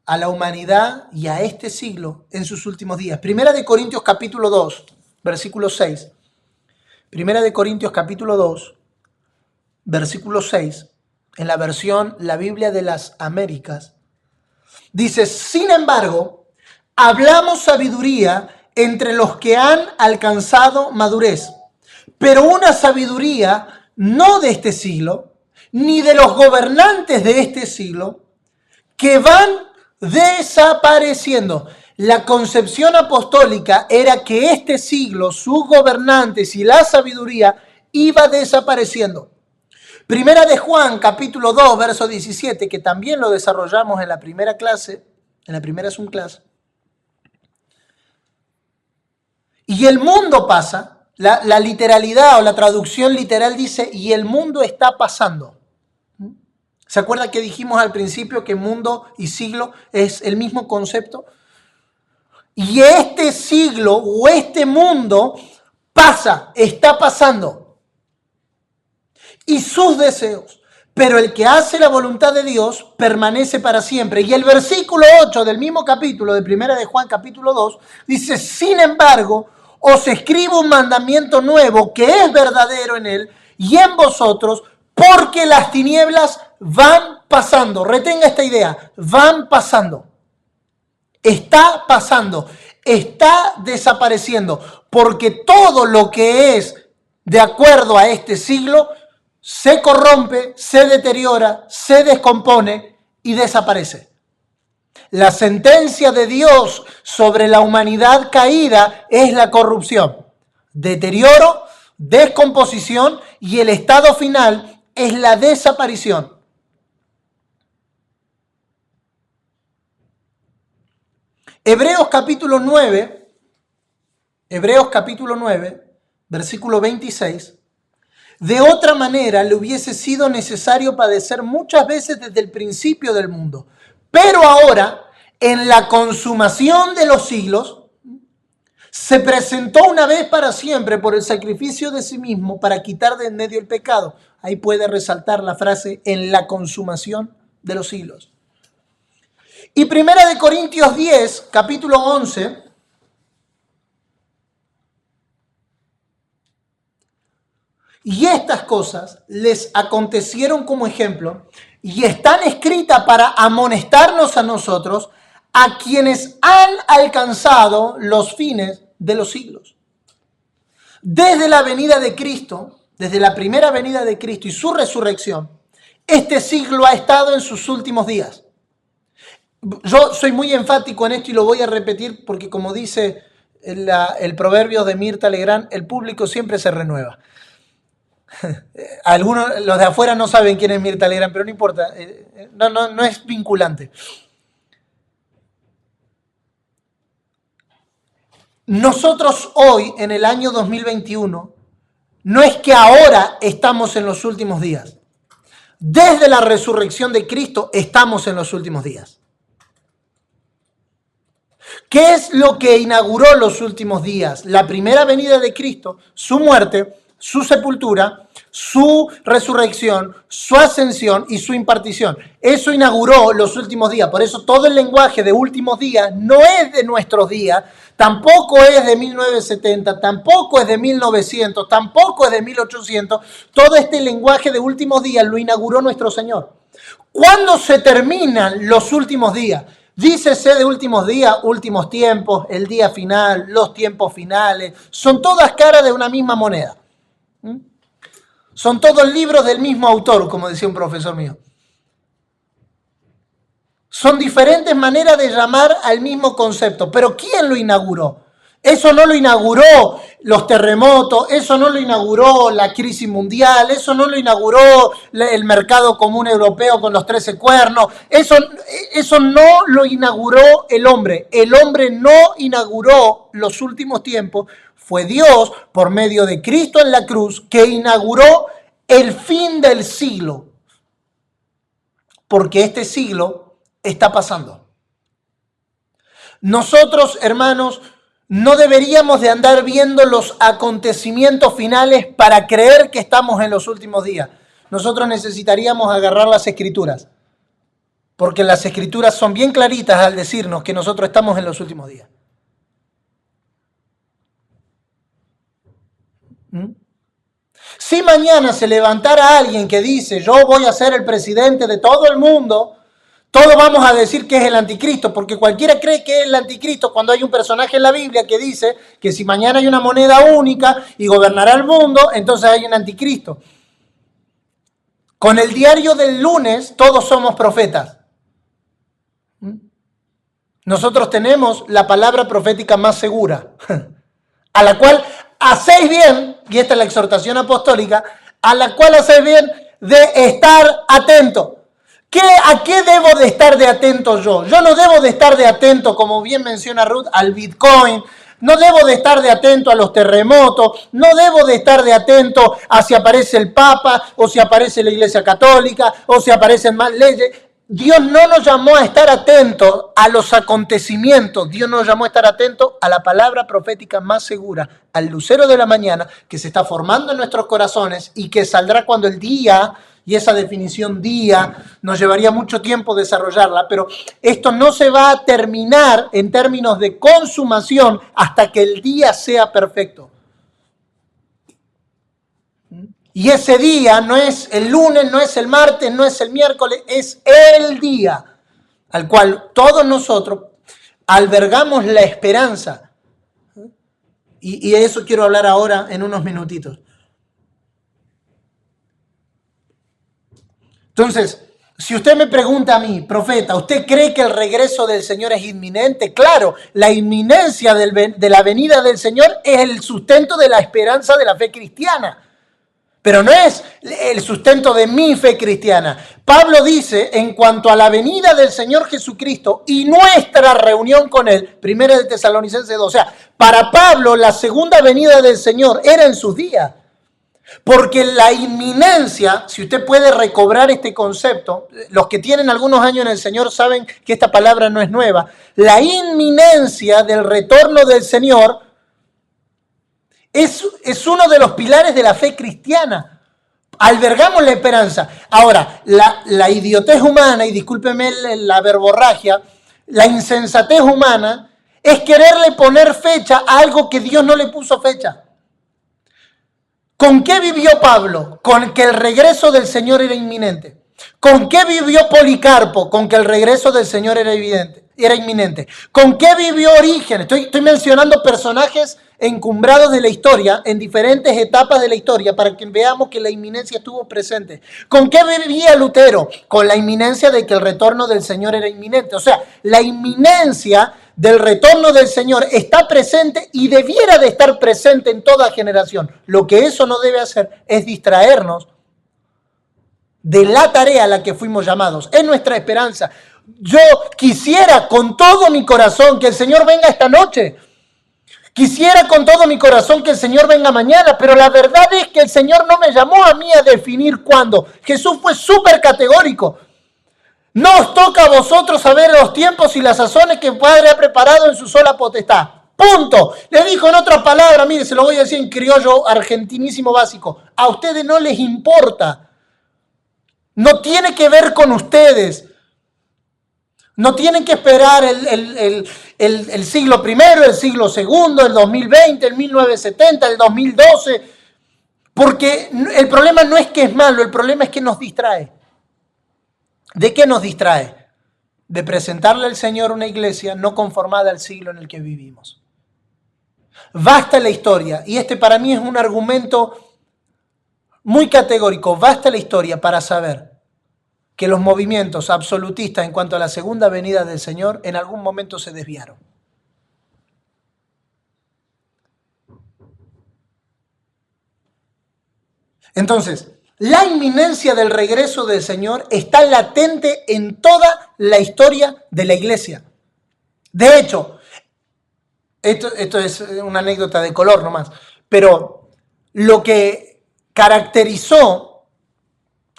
Speaker 1: a la humanidad y a este siglo en sus últimos días. Primera de Corintios capítulo 2, versículo 6. Primera de Corintios capítulo 2, versículo 6, en la versión La Biblia de las Américas, dice, sin embargo, hablamos sabiduría entre los que han alcanzado madurez, pero una sabiduría no de este siglo, ni de los gobernantes de este siglo, que van desapareciendo. La concepción apostólica era que este siglo, sus gobernantes y la sabiduría iba desapareciendo. Primera de Juan, capítulo 2, verso 17, que también lo desarrollamos en la primera clase, en la primera Zoom clase. Y el mundo pasa, la literalidad o la traducción literal dice, y el mundo está pasando. ¿Se acuerda que dijimos al principio que mundo y siglo es el mismo concepto? Y este siglo o este mundo pasa, está pasando. Y sus deseos. Pero el que hace la voluntad de Dios permanece para siempre. Y el versículo 8 del mismo capítulo, de Primera de Juan capítulo 2, dice, sin embargo, os escribo un mandamiento nuevo que es verdadero en él y en vosotros, porque las tinieblas van pasando. Retenga esta idea, van pasando. Está pasando, está desapareciendo, porque todo lo que es de acuerdo a este siglo se corrompe, se deteriora, se descompone y desaparece. La sentencia de Dios sobre la humanidad caída es la corrupción, deterioro, descomposición y el estado final es la desaparición. Hebreos capítulo 9, versículo 26, de otra manera le hubiese sido necesario padecer muchas veces desde el principio del mundo. Pero ahora, en la consumación de los siglos, se presentó una vez para siempre por el sacrificio de sí mismo para quitar de en medio el pecado. Ahí puede resaltar la frase en la consumación de los siglos. Y 1 Corintios 10, capítulo 11, y estas cosas les acontecieron como ejemplo y están escritas para amonestarnos a nosotros, a quienes han alcanzado los fines de los siglos. Desde la venida de Cristo, desde la primera venida de Cristo y su resurrección, este siglo ha estado en sus últimos días. Yo soy muy enfático en esto y lo voy a repetir porque, como dice el proverbio de Mirta Legrand, el público siempre se renueva. Algunos, los de afuera no saben quién es Mirta Legrand, pero no importa, no es vinculante. Nosotros hoy, en el año 2021, no es que ahora estamos en los últimos días. Desde la resurrección de Cristo estamos en los últimos días. ¿Qué es lo que inauguró los últimos días? La primera venida de Cristo, su muerte, su sepultura, su resurrección, su ascensión y su impartición. Eso inauguró los últimos días. Por eso todo el lenguaje de últimos días no es de nuestros días, tampoco es de 1970, tampoco es de 1900, tampoco es de 1800. Todo este lenguaje de últimos días lo inauguró nuestro Señor. ¿Cuándo se terminan los últimos días? Dícese de últimos días, últimos tiempos, el día final, los tiempos finales. Son todas caras de una misma moneda. Son todos libros del mismo autor, como decía un profesor mío. Son diferentes maneras de llamar al mismo concepto. Pero ¿quién lo inauguró? Eso no lo inauguró los terremotos, eso no lo inauguró la crisis mundial, eso no lo inauguró el mercado común europeo con los 13 cuernos, eso no lo inauguró el hombre. El hombre no inauguró los últimos tiempos, fue Dios por medio de Cristo en la cruz que inauguró el fin del siglo, porque este siglo está pasando. Nosotros, hermanos, no deberíamos de andar viendo los acontecimientos finales para creer que estamos en los últimos días. Nosotros necesitaríamos agarrar las Escrituras, porque las Escrituras son bien claritas al decirnos que nosotros estamos en los últimos días. Si mañana se levantara alguien que dice, yo voy a ser el presidente de todo el mundo, todos vamos a decir que es el anticristo, porque cualquiera cree que es el anticristo cuando hay un personaje en la Biblia que dice que si mañana hay una moneda única y gobernará el mundo, entonces hay un anticristo. Con el diario del lunes todos somos profetas. Nosotros tenemos la palabra profética más segura, a la cual hacéis bien, y esta es la exhortación apostólica, a la cual hacéis bien de estar atento. ¿A qué debo de estar de atento yo? Yo no debo de estar de atento, como bien menciona Ruth, al Bitcoin. No debo de estar de atento a los terremotos. No debo de estar de atento a si aparece el Papa o si aparece la Iglesia Católica o si aparecen más leyes. Dios no nos llamó a estar atentos a los acontecimientos. Dios nos llamó a estar atentos a la palabra profética más segura, al lucero de la mañana que se está formando en nuestros corazones y que saldrá cuando el día... Y esa definición día nos llevaría mucho tiempo desarrollarla, pero esto no se va a terminar en términos de consumación hasta que el día sea perfecto. Y ese día no es el lunes, no es el martes, no es el miércoles, es el día al cual todos nosotros albergamos la esperanza. Y de eso quiero hablar ahora en unos minutitos. Entonces, si usted me pregunta a mí, profeta, ¿usted cree que el regreso del Señor es inminente? Claro, la inminencia de la venida del Señor es el sustento de la esperanza de la fe cristiana. Pero no es el sustento de mi fe cristiana. Pablo dice, en cuanto a la venida del Señor Jesucristo y nuestra reunión con Él, 1 de Tesalonicenses 2, o sea, para Pablo la segunda venida del Señor era en sus días. Porque la inminencia, si usted puede recobrar este concepto, los que tienen algunos años en el Señor saben que esta palabra no es nueva, la inminencia del retorno del Señor es uno de los pilares de la fe cristiana. Albergamos la esperanza. Ahora, la idiotez humana, y discúlpeme la verborragia, la insensatez humana es quererle poner fecha a algo que Dios no le puso fecha. ¿Con qué vivió Pablo? Con que el regreso del Señor era inminente. ¿Con qué vivió Policarpo? Con que el regreso del Señor era inminente. ¿Con qué vivió Orígenes? Estoy mencionando personajes encumbrados de la historia, en diferentes etapas de la historia, para que veamos que la inminencia estuvo presente. ¿Con qué vivía Lutero? Con la inminencia de que el retorno del Señor era inminente. O sea, la inminencia del retorno del Señor está presente y debiera de estar presente en toda generación. Lo que eso no debe hacer es distraernos de la tarea a la que fuimos llamados. Es nuestra esperanza. Yo quisiera con todo mi corazón que el Señor venga esta noche. Quisiera con todo mi corazón que el Señor venga mañana, pero la verdad es que el Señor no me llamó a mí a definir cuándo. Jesús fue súper categórico. No os toca a vosotros saber los tiempos y las sazones que el Padre ha preparado en su sola potestad. Punto. Le dijo en otras palabras, mire, se lo voy a decir en criollo argentinísimo básico. A ustedes no les importa. No tiene que ver con ustedes. No tienen que esperar el siglo primero, el siglo segundo, el 2020, el 1970, el 2012. Porque el problema no es que es malo, el problema es que nos distrae. ¿De qué nos distrae? De presentarle al Señor una iglesia no conformada al siglo en el que vivimos. Basta la historia, y este para mí es un argumento muy categórico, basta la historia para saber que los movimientos absolutistas en cuanto a la segunda venida del Señor en algún momento se desviaron. Entonces, la inminencia del regreso del Señor está latente en toda la historia de la iglesia. De hecho, esto es una anécdota de color nomás, pero lo que caracterizó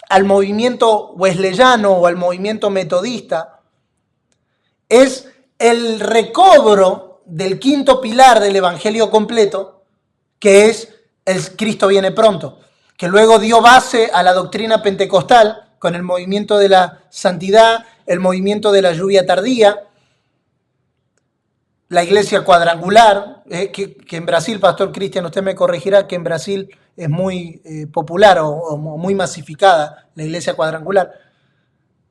Speaker 1: al movimiento wesleyano o al movimiento metodista es el recobro del quinto pilar del evangelio completo, que es el Cristo viene pronto, que luego dio base a la doctrina pentecostal con el movimiento de la santidad, el movimiento de la lluvia tardía, la iglesia cuadrangular, que en Brasil, Pastor Cristian, usted me corregirá que en Brasil es muy popular o muy masificada la iglesia cuadrangular.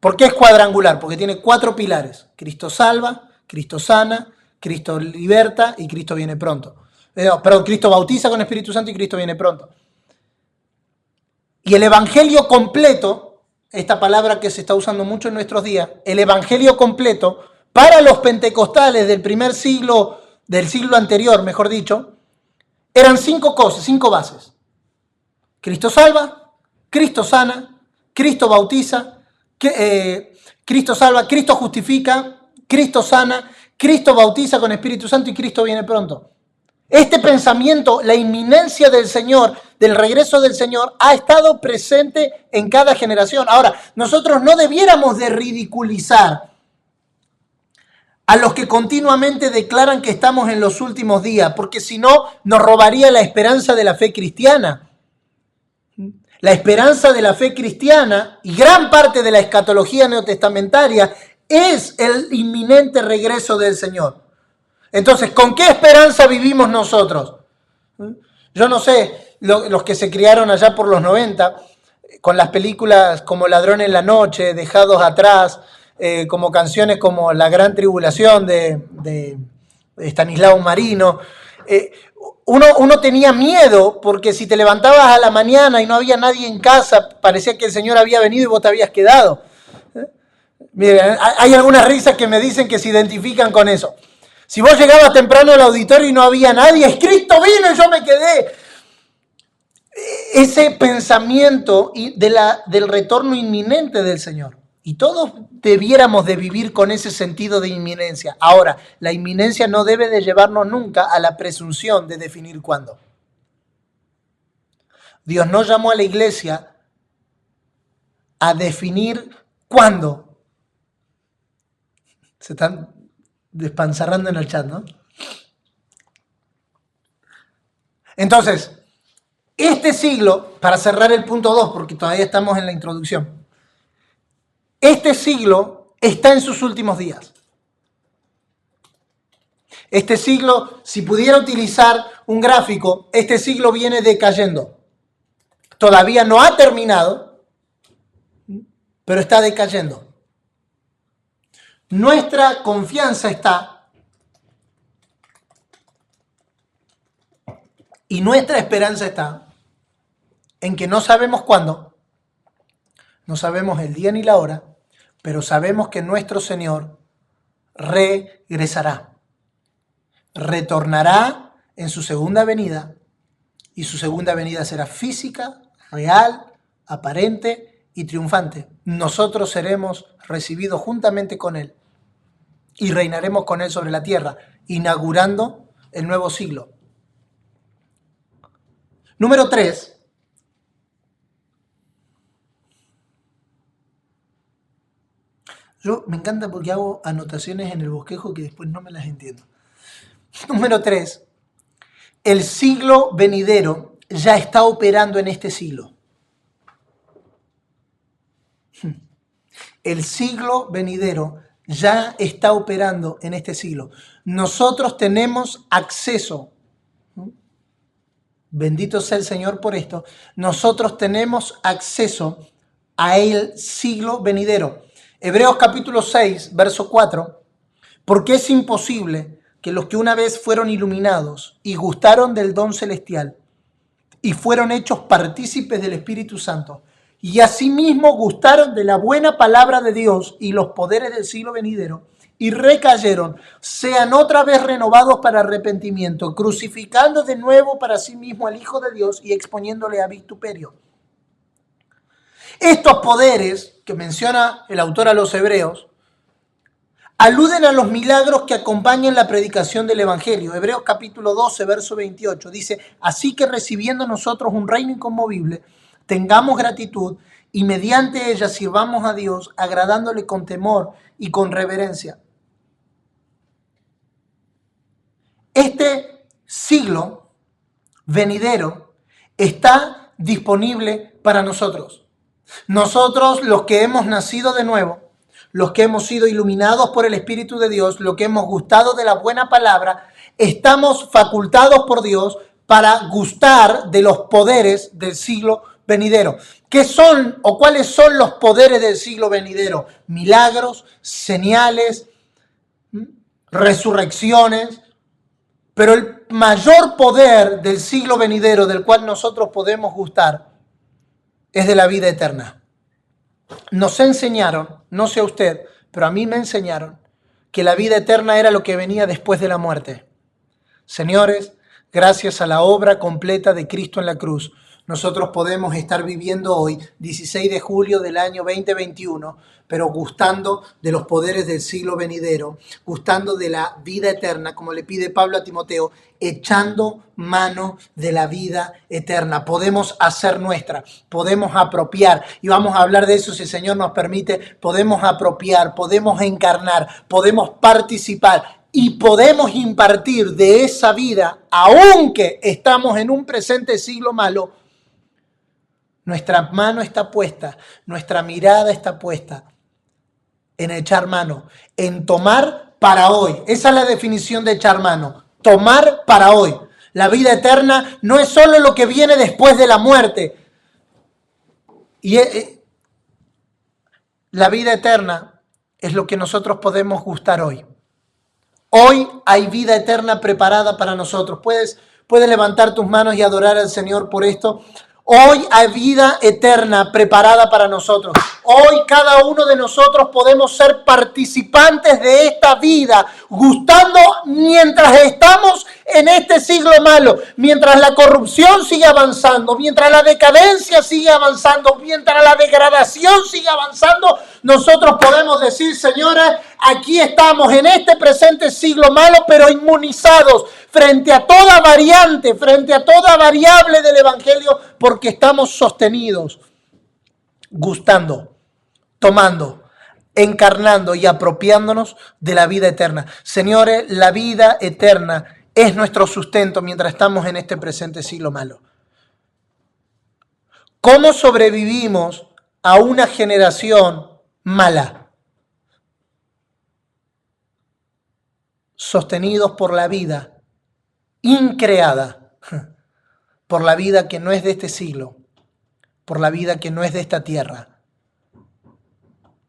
Speaker 1: ¿Por qué es cuadrangular? Porque tiene 4 pilares: Cristo salva, Cristo sana, Cristo liberta y Cristo viene pronto. Cristo bautiza con Espíritu Santo y Cristo viene pronto. Y el evangelio completo, esta palabra que se está usando mucho en nuestros días, el evangelio completo para los pentecostales del primer siglo, del siglo anterior, mejor dicho, eran 5 cosas, 5 bases. Cristo salva, Cristo sana, Cristo bautiza, Cristo salva, Cristo justifica, Cristo sana, Cristo bautiza con Espíritu Santo y Cristo viene pronto. Este pensamiento, la inminencia del Señor, del regreso del Señor, ha estado presente en cada generación. Ahora, nosotros no debiéramos de ridiculizar a los que continuamente declaran que estamos en los últimos días, porque si no, nos robaría la esperanza de la fe cristiana. La esperanza de la fe cristiana y gran parte de la escatología neotestamentaria es el inminente regreso del Señor. Entonces, ¿con qué esperanza vivimos nosotros? Yo no sé, los que se criaron allá por los 90, con las películas como Ladrón en la Noche, Dejados Atrás, como canciones como La Gran Tribulación de Estanislao Marino, Uno tenía miedo porque si te levantabas a la mañana y no había nadie en casa, parecía que el Señor había venido y vos te habías quedado. Miren, hay algunas risas que me dicen que se identifican con eso. Si vos llegabas temprano al auditorio y no había nadie, es Cristo vino y yo me quedé. Ese pensamiento del retorno inminente del Señor. Y todos debiéramos de vivir con ese sentido de inminencia. Ahora, la inminencia no debe de llevarnos nunca a la presunción de definir cuándo. Dios no llamó a la iglesia a definir cuándo. Se están despanzarrando en el chat, ¿no? Entonces, este siglo, para cerrar el punto 2, porque todavía estamos en la introducción, este siglo está en sus últimos días. Este siglo, si pudiera utilizar un gráfico, este siglo viene decayendo. Todavía no ha terminado, pero está decayendo. Nuestra confianza está y nuestra esperanza está en que no sabemos cuándo, no sabemos el día ni la hora, pero sabemos que nuestro Señor regresará. Retornará en su segunda venida y su segunda venida será física, real, aparente y triunfante. Nosotros seremos recibidos juntamente con Él y reinaremos con Él sobre la tierra, inaugurando el nuevo siglo. Número 3. Yo me encanta porque hago anotaciones en el bosquejo que después no me las entiendo. Número 3. El siglo venidero ya está operando en este siglo. El siglo venidero ya está operando en este siglo. Nosotros tenemos acceso, bendito sea el Señor por esto, nosotros tenemos acceso a el siglo venidero. Hebreos capítulo 6, verso 4, porque es imposible que los que una vez fueron iluminados y gustaron del don celestial y fueron hechos partícipes del Espíritu Santo, y asimismo gustaron de la buena palabra de Dios y los poderes del siglo venidero, y recayeron, sean otra vez renovados para arrepentimiento, crucificando de nuevo para sí mismo al Hijo de Dios y exponiéndole a vituperio. Estos poderes que menciona el autor a los Hebreos aluden a los milagros que acompañan la predicación del Evangelio. Hebreos capítulo 12, verso 28 dice: así que recibiendo nosotros un reino inconmovible, tengamos gratitud y mediante ella sirvamos a Dios, agradándole con temor y con reverencia. Este siglo venidero está disponible para nosotros. Nosotros, los que hemos nacido de nuevo, los que hemos sido iluminados por el Espíritu de Dios, los que hemos gustado de la buena palabra, estamos facultados por Dios para gustar de los poderes del siglo venidero. ¿Qué son o cuáles son los poderes del siglo venidero? Milagros, señales, resurrecciones. Pero el mayor poder del siglo venidero del cual nosotros podemos gustar es de la vida eterna. Nos enseñaron, no sé a usted, pero a mí me enseñaron que la vida eterna era lo que venía después de la muerte. Señores, gracias a la obra completa de Cristo en la cruz, nosotros podemos estar viviendo hoy, 16 de julio del año 2021, pero gustando de los poderes del siglo venidero, gustando de la vida eterna, como le pide Pablo a Timoteo, echando mano de la vida eterna. Podemos hacer nuestra, podemos apropiar, y vamos a hablar de eso si el Señor nos permite. Podemos apropiar, podemos encarnar, podemos participar y podemos impartir de esa vida, aunque estamos en un presente siglo malo. Nuestra mano está puesta, nuestra mirada está puesta en echar mano, en tomar para hoy. Esa es la definición de echar mano, tomar para hoy. La vida eterna no es solo lo que viene después de la muerte. Y la vida eterna es lo que nosotros podemos gustar hoy. Hoy hay vida eterna preparada para nosotros. Puedes levantar tus manos y adorar al Señor por esto. Hoy hay vida eterna preparada para nosotros. Hoy cada uno de nosotros podemos ser participantes de esta vida, gustando mientras estamos en este siglo malo, mientras la corrupción sigue avanzando, mientras la decadencia sigue avanzando, mientras la degradación sigue avanzando, nosotros podemos decir, señores, aquí estamos en este presente siglo malo, pero inmunizados frente a toda variante, frente a toda variable del Evangelio, porque estamos sostenidos, gustando, tomando, encarnando y apropiándonos de la vida eterna. Señores, la vida eterna es nuestro sustento mientras estamos en este presente siglo malo. ¿Cómo sobrevivimos a una generación mala? Sostenidos por la vida increada, por la vida que no es de este siglo, por la vida que no es de esta tierra,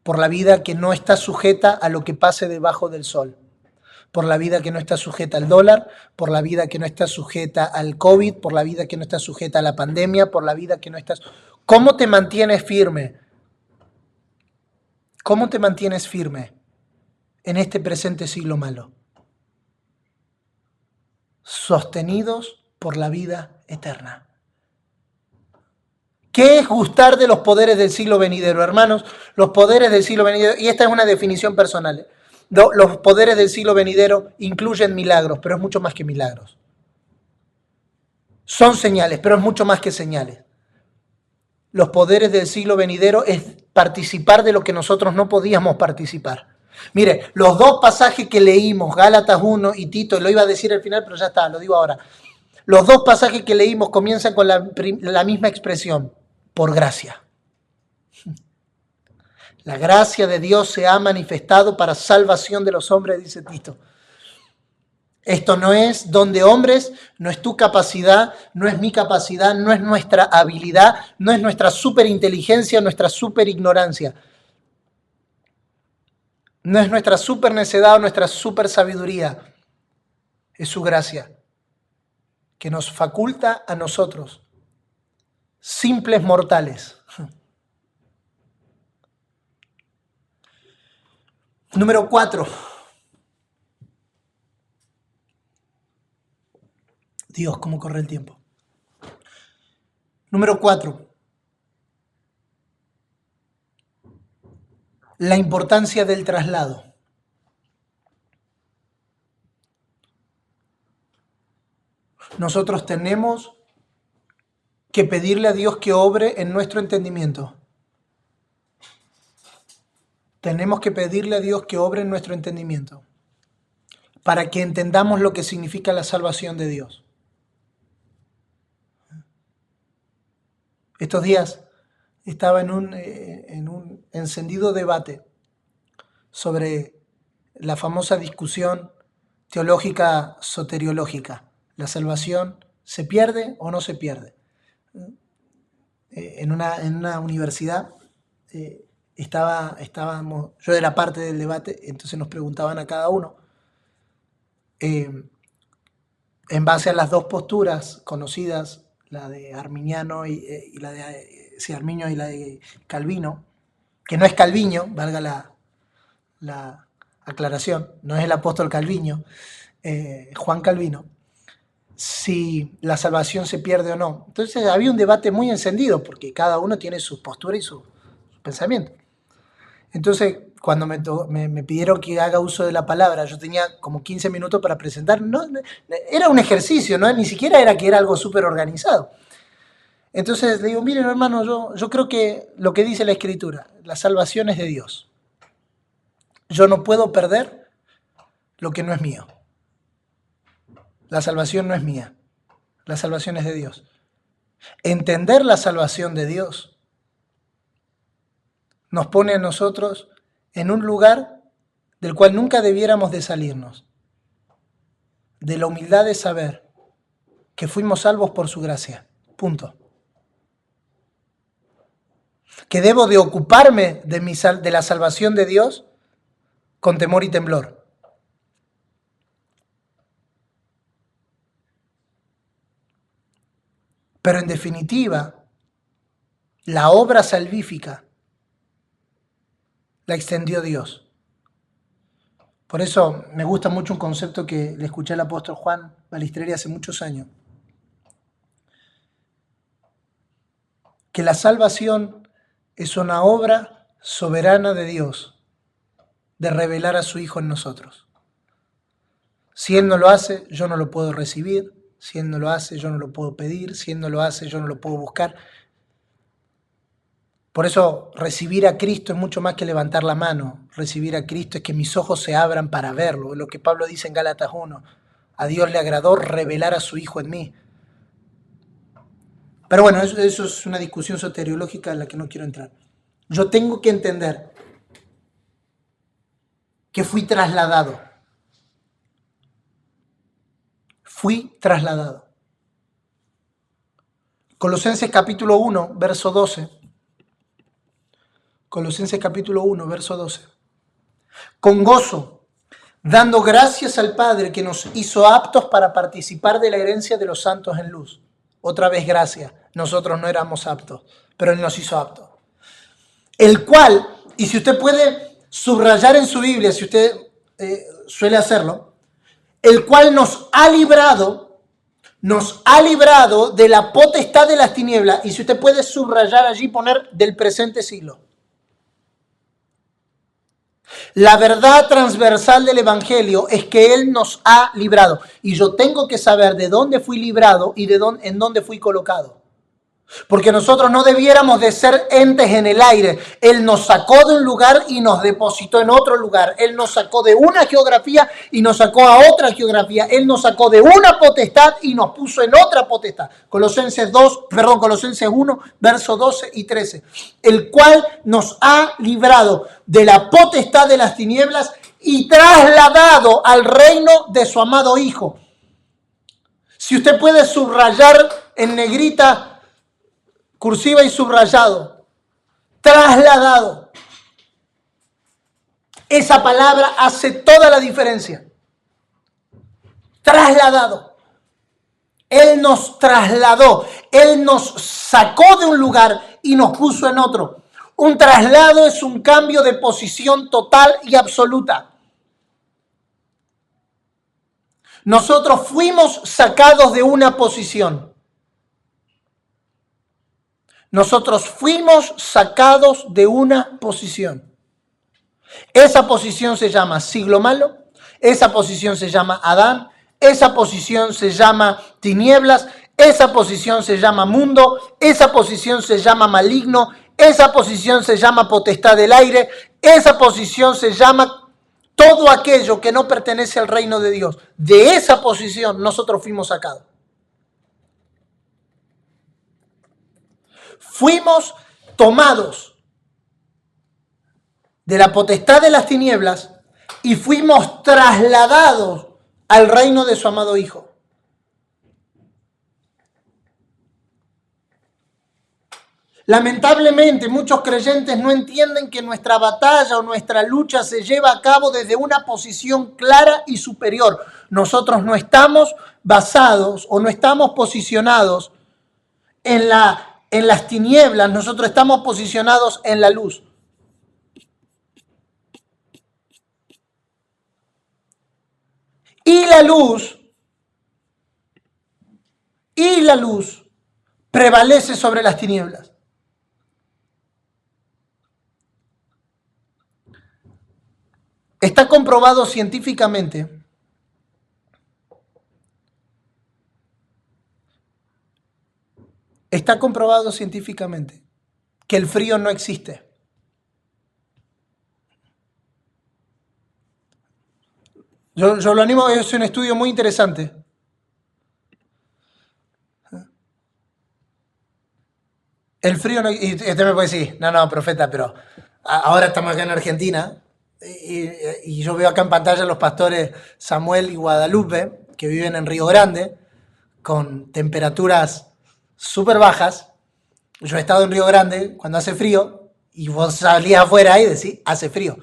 Speaker 1: por la vida que no está sujeta a lo que pase debajo del sol, por la vida que no está sujeta al dólar, por la vida que no está sujeta al COVID, por la vida que no está sujeta a la pandemia, por la vida que no está... ¿Cómo te mantienes firme? ¿Cómo te mantienes firme en este presente siglo malo? Sostenidos por la vida eterna. ¿Qué es gustar de los poderes del siglo venidero, hermanos? Los poderes del siglo venidero, y esta es una definición personal, los poderes del siglo venidero incluyen milagros, pero es mucho más que milagros. Son señales, pero es mucho más que señales. Los poderes del siglo venidero es participar de lo que nosotros no podíamos participar. Mire, los dos pasajes que leímos, Gálatas 1 y Tito, lo iba a decir al final, pero ya está, lo digo ahora. Los dos pasajes que leímos comienzan con la misma expresión, por gracia. La gracia de Dios se ha manifestado para salvación de los hombres, dice Tito. Esto no es don de hombres, no es tu capacidad, no es mi capacidad, no es nuestra habilidad, no es nuestra superinteligencia, nuestra superignorancia. No es nuestra super necedad o nuestra super sabiduría. Es su gracia que nos faculta a nosotros, simples mortales. Número 4. Dios, cómo corre el tiempo. Número 4. La importancia del traslado. Nosotros tenemos que pedirle a Dios que obre en nuestro entendimiento. Tenemos que pedirle a Dios que obre en nuestro entendimiento para que entendamos lo que significa la salvación de Dios. Estos días estaba en un encendido debate sobre la famosa discusión teológica soteriológica. ¿La salvación se pierde o no se pierde? En una universidad estábamos, yo era parte del debate, entonces nos preguntaban a cada uno, en base a las dos posturas conocidas, la de Arminiano y la de Arminio y la de Calvino, que no es Calviño, valga la aclaración, no es el apóstol Calviño, Juan Calvino, si la salvación se pierde o no. Entonces había un debate muy encendido, porque cada uno tiene su postura y su pensamiento. Entonces, cuando me pidieron que haga uso de la palabra, yo tenía como 15 minutos para presentar, no, era un ejercicio, ¿no? Ni siquiera era que era algo súper organizado. Entonces le digo, miren hermano, yo creo que lo que dice la Escritura, la salvación es de Dios. Yo no puedo perder lo que no es mío. La salvación no es mía, la salvación es de Dios. Entender la salvación de Dios nos pone a nosotros en un lugar del cual nunca debiéramos de salirnos, de la humildad de saber que fuimos salvos por su gracia, punto. Que debo de ocuparme de la salvación de Dios con temor y temblor. Pero en definitiva, la obra salvífica la extendió Dios. Por eso me gusta mucho un concepto que le escuché al apóstol Juan Balistreri hace muchos años. Que la salvación es una obra soberana de Dios de revelar a su Hijo en nosotros. Si Él no lo hace, yo no lo puedo recibir. Si Él no lo hace, yo no lo puedo pedir. Si Él no lo hace, yo no lo puedo buscar. Por eso recibir a Cristo es mucho más que levantar la mano. Recibir a Cristo es que mis ojos se abran para verlo. Lo que Pablo dice en Gálatas 1. A Dios le agradó revelar a su Hijo en mí. Pero bueno, eso es una discusión soteriológica en la que no quiero entrar. Yo tengo que entender que fui trasladado. Fui trasladado. Colosenses capítulo 1, verso 12. Colosenses capítulo 1, verso 12. Con gozo, dando gracias al Padre que nos hizo aptos para participar de la herencia de los santos en luz. Otra vez gracias. Nosotros no éramos aptos, pero Él nos hizo aptos. El cual, y si usted puede subrayar en su Biblia, si usted suele hacerlo, el cual nos ha librado de la potestad de las tinieblas, y si usted puede subrayar allí, poner del presente siglo. La verdad transversal del Evangelio es que Él nos ha librado, y yo tengo que saber de dónde fui librado y en dónde fui colocado. Porque nosotros no debiéramos de ser entes en el aire. Él nos sacó de un lugar y nos depositó en otro lugar. Él nos sacó de una geografía y nos sacó a otra geografía. Él nos sacó de una potestad y nos puso en otra potestad. Colosenses 1, versos 12 y 13. El cual nos ha librado de la potestad de las tinieblas y trasladado al reino de su amado Hijo. Si usted puede subrayar en negrita, cursiva y subrayado, trasladado. Esa palabra hace toda la diferencia. Trasladado. Él nos trasladó. Él nos sacó de un lugar y nos puso en otro. Un traslado es un cambio de posición total y absoluta. Nosotros fuimos sacados de una posición. Nosotros fuimos sacados de una posición. Esa posición se llama siglo malo, esa posición se llama Adán, esa posición se llama tinieblas, esa posición se llama mundo, esa posición se llama maligno, esa posición se llama potestad del aire, esa posición se llama todo aquello que no pertenece al reino de Dios. De esa posición nosotros fuimos sacados. Fuimos tomados de la potestad de las tinieblas y fuimos trasladados al reino de su amado Hijo. Lamentablemente, muchos creyentes no entienden que nuestra batalla o nuestra lucha se lleva a cabo desde una posición clara y superior. Nosotros no estamos basados o no estamos posicionados en las tinieblas, nosotros estamos posicionados en la luz. Y la luz prevalece sobre las tinieblas. Está comprobado científicamente que el frío no existe. Yo lo animo, es un estudio muy interesante. El frío no... Y usted me puede decir, no, profeta, pero ahora estamos acá en Argentina y yo veo acá en pantalla a los pastores Samuel y Guadalupe, que viven en Río Grande, con temperaturas súper bajas. Yo he estado en Río Grande cuando hace frío y vos salías afuera y decís, hace frío.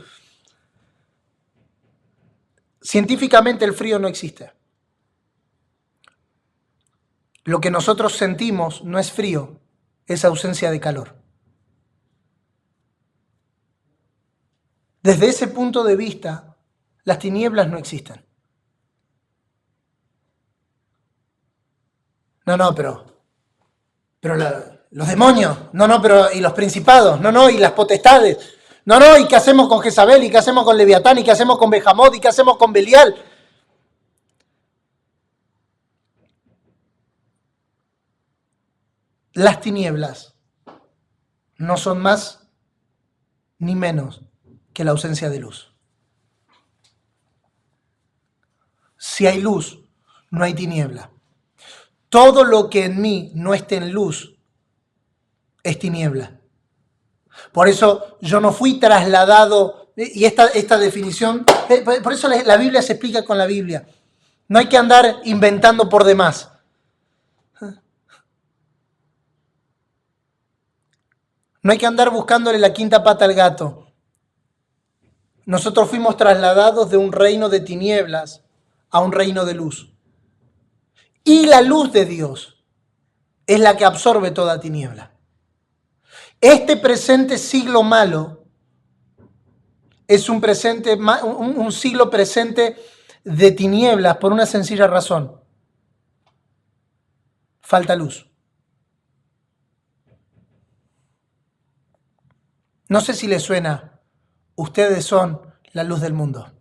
Speaker 1: Científicamente el frío no existe. Lo que nosotros sentimos no es frío, es ausencia de calor. Desde ese punto de vista, las tinieblas no existen. No, pero los demonios, pero y los principados, y las potestades, y qué hacemos con Jezabel, y qué hacemos con Leviatán, y qué hacemos con Bejamot, y qué hacemos con Belial. Las tinieblas no son más ni menos que la ausencia de luz. Si hay luz, no hay tiniebla. Todo lo que en mí no esté en luz es tiniebla. Por eso yo no fui trasladado, y esta definición, por eso la Biblia se explica con la Biblia. No hay que andar inventando por demás. No hay que andar buscándole la quinta pata al gato. Nosotros fuimos trasladados de un reino de tinieblas a un reino de luz. Y la luz de Dios es la que absorbe toda tiniebla. Este presente siglo malo es un siglo presente de tinieblas por una sencilla razón. Falta luz. No sé si les suena, ustedes son la luz del mundo.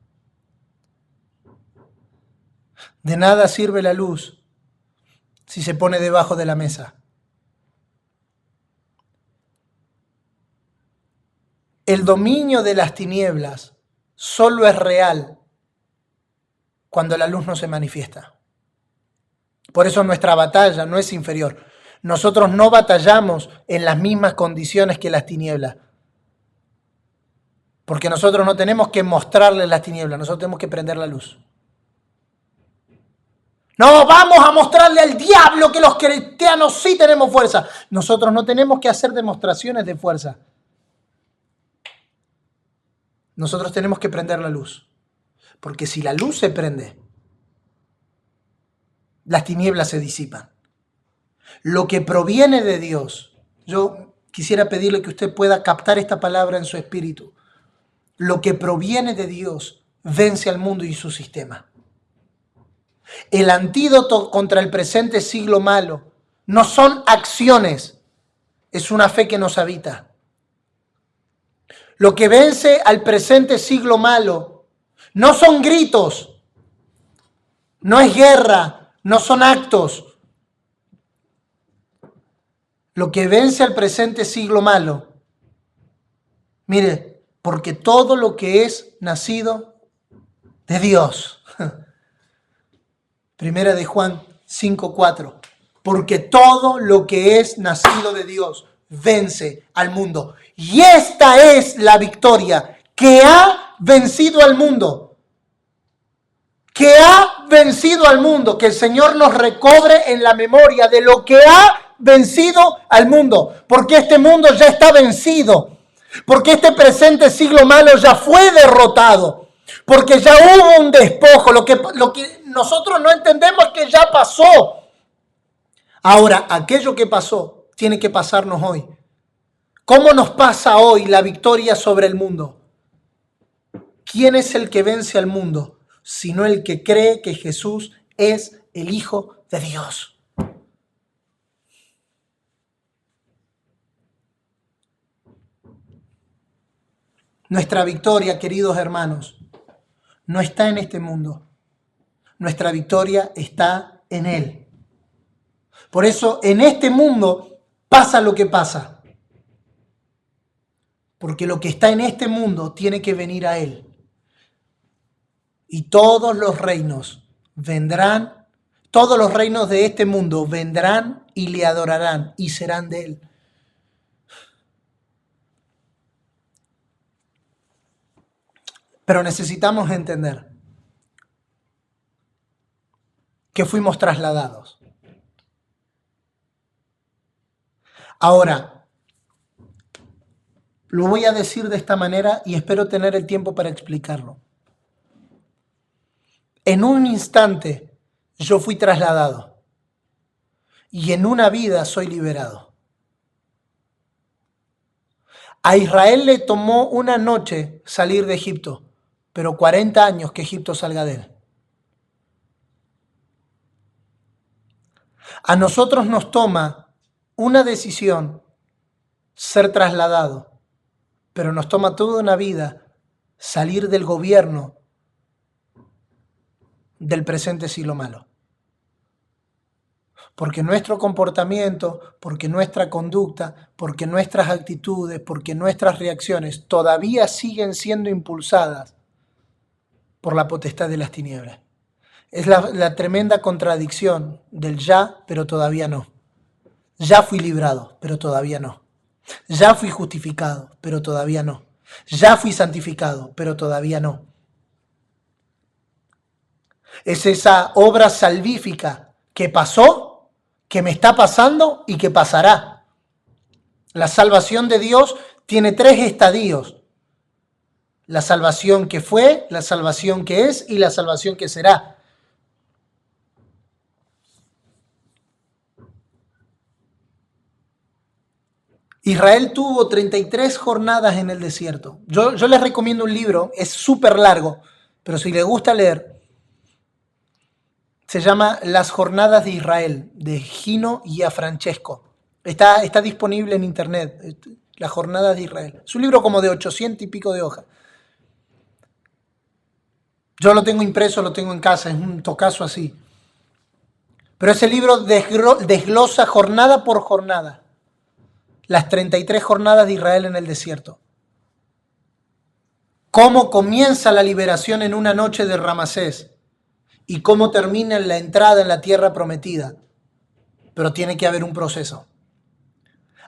Speaker 1: De nada sirve la luz si se pone debajo de la mesa. El dominio de las tinieblas solo es real cuando la luz no se manifiesta. Por eso nuestra batalla no es inferior. Nosotros no batallamos en las mismas condiciones que las tinieblas. Porque nosotros no tenemos que mostrarles las tinieblas, nosotros tenemos que prender la luz. No, vamos a mostrarle al diablo que los cristianos sí tenemos fuerza. Nosotros no tenemos que hacer demostraciones de fuerza. Nosotros tenemos que prender la luz. Porque si la luz se prende, las tinieblas se disipan. Lo que proviene de Dios, yo quisiera pedirle que usted pueda captar esta palabra en su espíritu. Lo que proviene de Dios vence al mundo y su sistema. El antídoto contra el presente siglo malo no son acciones, es una fe que nos habita. Lo que vence al presente siglo malo no son gritos, no es guerra, no son actos. Lo que vence al presente siglo malo, mire, porque todo lo que es nacido de Dios. Primera de Juan 5:4. Porque todo lo que es nacido de Dios vence al mundo. Y esta es la victoria que ha vencido al mundo. Que ha vencido al mundo. Que el Señor nos recobre en la memoria de lo que ha vencido al mundo. Porque este mundo ya está vencido. Porque este presente siglo malo ya fue derrotado. Porque ya hubo un despojo. Lo que nosotros no entendemos que ya pasó. Ahora, aquello que pasó tiene que pasarnos hoy. ¿Cómo nos pasa hoy la victoria sobre el mundo? ¿Quién es el que vence al mundo? Sino el que cree que Jesús es el Hijo de Dios. Nuestra victoria, queridos hermanos, no está en este mundo. Nuestra victoria está en Él. Por eso en este mundo pasa lo que pasa. Porque lo que está en este mundo tiene que venir a Él. Y todos los reinos vendrán, todos los reinos de este mundo vendrán y le adorarán y serán de Él. Pero necesitamos entender que fuimos trasladados. Ahora, lo voy a decir de esta manera y espero tener el tiempo para explicarlo. En un instante yo fui trasladado. y en una vida soy liberado. A Israel le tomó una noche salir de Egipto, pero 40 años que Egipto salga de él. A nosotros nos toma una decisión ser trasladado, pero nos toma toda una vida salir del gobierno del presente siglo malo. Porque nuestro comportamiento, porque nuestra conducta, porque nuestras actitudes, porque nuestras reacciones todavía siguen siendo impulsadas por la potestad de las tinieblas. Es la tremenda contradicción del ya, pero todavía no. Ya fui librado, pero todavía no. Ya fui justificado, pero todavía no. Ya fui santificado, pero todavía no. Es esa obra salvífica que pasó, que me está pasando y que pasará. La salvación de Dios tiene 3 estadios. La salvación que fue, la salvación que es y la salvación que será. Israel tuvo 33 jornadas en el desierto. Yo les recomiendo un libro, es súper largo, pero si les gusta leer, se llama Las Jornadas de Israel, de Gino Gianfrancesco. Está disponible en internet, Las Jornadas de Israel. Es un libro como de 800 y pico de hojas. Yo lo tengo impreso, lo tengo en casa, es un tocazo así. Pero ese libro desglosa jornada por jornada las 33 jornadas de Israel en el desierto. Cómo comienza la liberación en una noche de Ramasés y cómo termina en la entrada en la tierra prometida. Pero tiene que haber un proceso.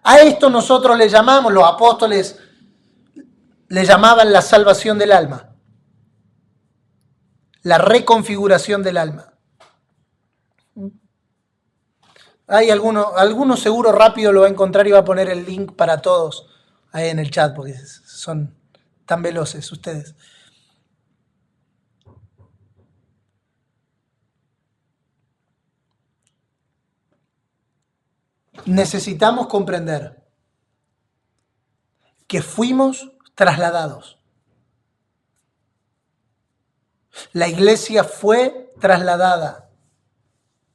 Speaker 1: A esto nosotros le llamamos, los apóstoles le llamaban la salvación del alma, la reconfiguración del alma. Hay alguno seguro rápido lo va a encontrar y va a poner el link para todos ahí en el chat porque son tan veloces ustedes. Necesitamos comprender que fuimos trasladados. La iglesia fue trasladada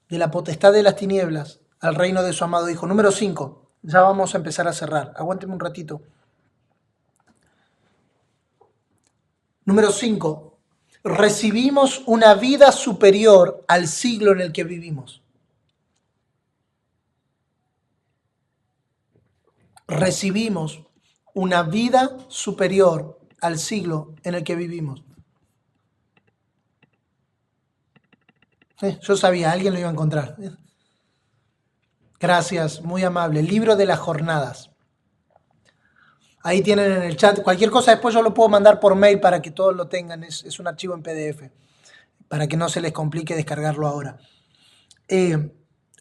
Speaker 1: de la potestad de las tinieblas al reino de su amado Hijo. Número 5. Ya vamos a empezar a cerrar. Aguánteme un ratito. Número 5. Recibimos una vida superior al siglo en el que vivimos. Recibimos una vida superior al siglo en el que vivimos. Yo sabía, alguien lo iba a encontrar. Gracias, muy amable. Libro de las jornadas. Ahí tienen en el chat. Cualquier cosa después yo lo puedo mandar por mail para que todos lo tengan. Es un archivo en PDF, para que no se les complique descargarlo ahora.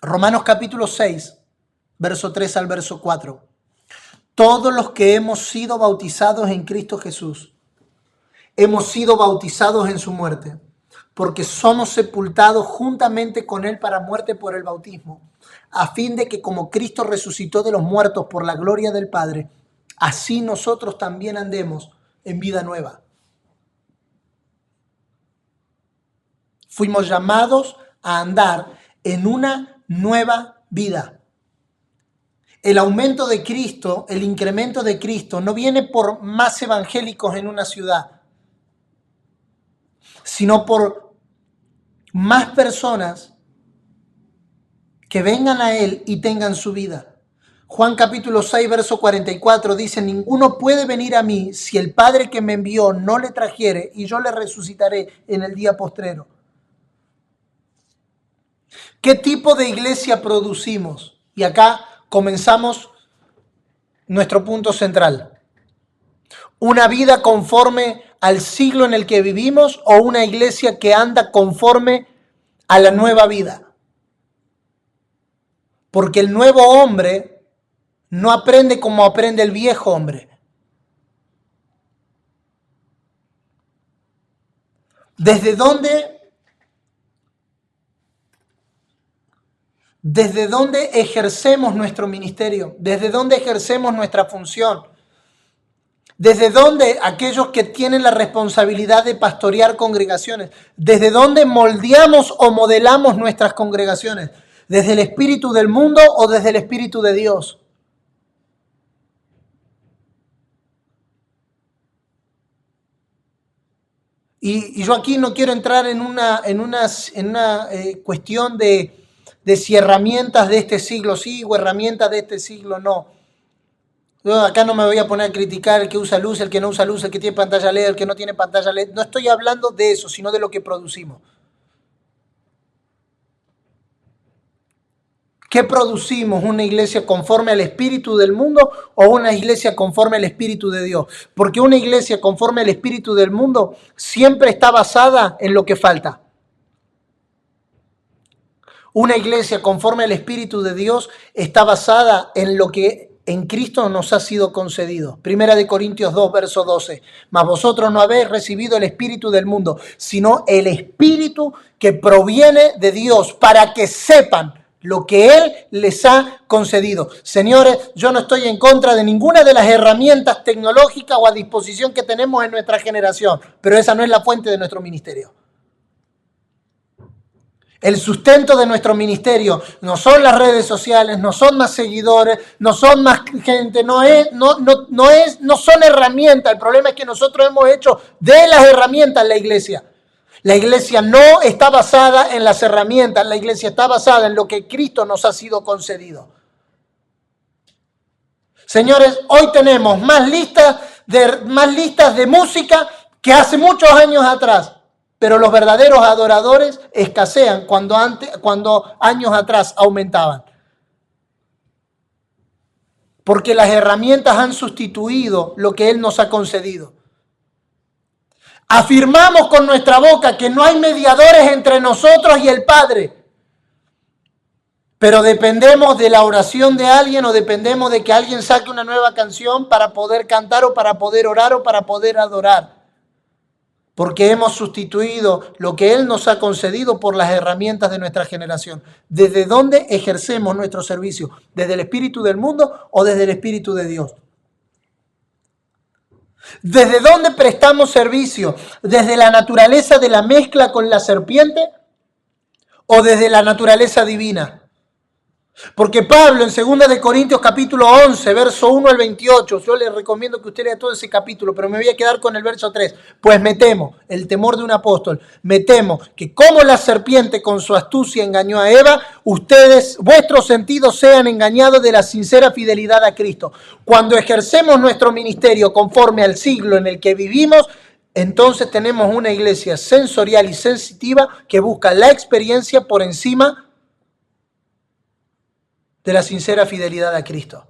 Speaker 1: Romanos capítulo 6, verso 3 al verso 4. Todos los que hemos sido bautizados en Cristo Jesús, hemos sido bautizados en su muerte, porque somos sepultados juntamente con Él para muerte por el bautismo, a fin de que como Cristo resucitó de los muertos por la gloria del Padre, así nosotros también andemos en vida nueva. Fuimos llamados a andar en una nueva vida. El aumento de Cristo, el incremento de Cristo, no viene por más evangélicos en una ciudad, sino por más personas que vengan a Él y tengan su vida. Juan capítulo 6, verso 44 dice, ninguno puede venir a mí si el Padre que me envió no le trajere y yo le resucitaré en el día postrero. ¿Qué tipo de iglesia producimos? Y acá comenzamos nuestro punto central. ¿Una vida conforme al siglo en el que vivimos o una iglesia que anda conforme a la nueva vida? Porque el nuevo hombre no aprende como aprende el viejo hombre. ¿Desde dónde ¿Desde dónde ejercemos nuestro ministerio? ¿Desde dónde ejercemos nuestra función? ¿Desde dónde aquellos que tienen la responsabilidad de pastorear congregaciones? ¿Desde dónde moldeamos o modelamos nuestras congregaciones? ¿Desde el espíritu del mundo o desde el espíritu de Dios? Y yo aquí no quiero entrar en una cuestión de si herramientas de este siglo sí o herramientas de este siglo no. Yo acá no me voy a poner a criticar el que usa luz, el que no usa luz, el que tiene pantalla LED, el que no tiene pantalla LED. No estoy hablando de eso, sino de lo que producimos. ¿Qué producimos? ¿Una iglesia conforme al espíritu del mundo o una iglesia conforme al espíritu de Dios? Porque una iglesia conforme al espíritu del mundo siempre está basada en lo que falta. Una iglesia conforme al espíritu de Dios está basada en lo que en Cristo nos ha sido concedido. Primera de Corintios 2, verso 12. Mas vosotros no habéis recibido el espíritu del mundo, sino el espíritu que proviene de Dios, para que sepan lo que Él les ha concedido. Señores, yo no estoy en contra de ninguna de las herramientas tecnológicas o a disposición que tenemos en nuestra generación, pero esa no es la fuente de nuestro ministerio. El sustento de nuestro ministerio no son las redes sociales, no son más seguidores, no son más gente, no son herramientas. El problema es que nosotros hemos hecho de las herramientas la iglesia. La iglesia no está basada en las herramientas, la iglesia está basada en lo que Cristo nos ha sido concedido. Señores, hoy tenemos más listas de música que hace muchos años atrás. Pero los verdaderos adoradores escasean cuando años atrás aumentaban. Porque las herramientas han sustituido lo que Él nos ha concedido. Afirmamos con nuestra boca que no hay mediadores entre nosotros y el Padre. Pero dependemos de la oración de alguien o dependemos de que alguien saque una nueva canción para poder cantar o para poder orar o para poder adorar. Porque hemos sustituido lo que Él nos ha concedido por las herramientas de nuestra generación. ¿Desde dónde ejercemos nuestro servicio? ¿Desde el espíritu del mundo o desde el espíritu de Dios? ¿Desde dónde prestamos servicio? ¿Desde la naturaleza de la mezcla con la serpiente o desde la naturaleza divina? Porque Pablo en 2 de Corintios capítulo 11, verso 1 al 28, yo les recomiendo que usted lea todo ese capítulo, pero me voy a quedar con el verso 3. Pues me temo, el temor de un apóstol, me temo que como la serpiente con su astucia engañó a Eva, vuestros sentidos sean engañados de la sincera fidelidad a Cristo. Cuando ejercemos nuestro ministerio conforme al siglo en el que vivimos, entonces tenemos una iglesia sensorial y sensitiva que busca la experiencia por encima de la sincera fidelidad a Cristo.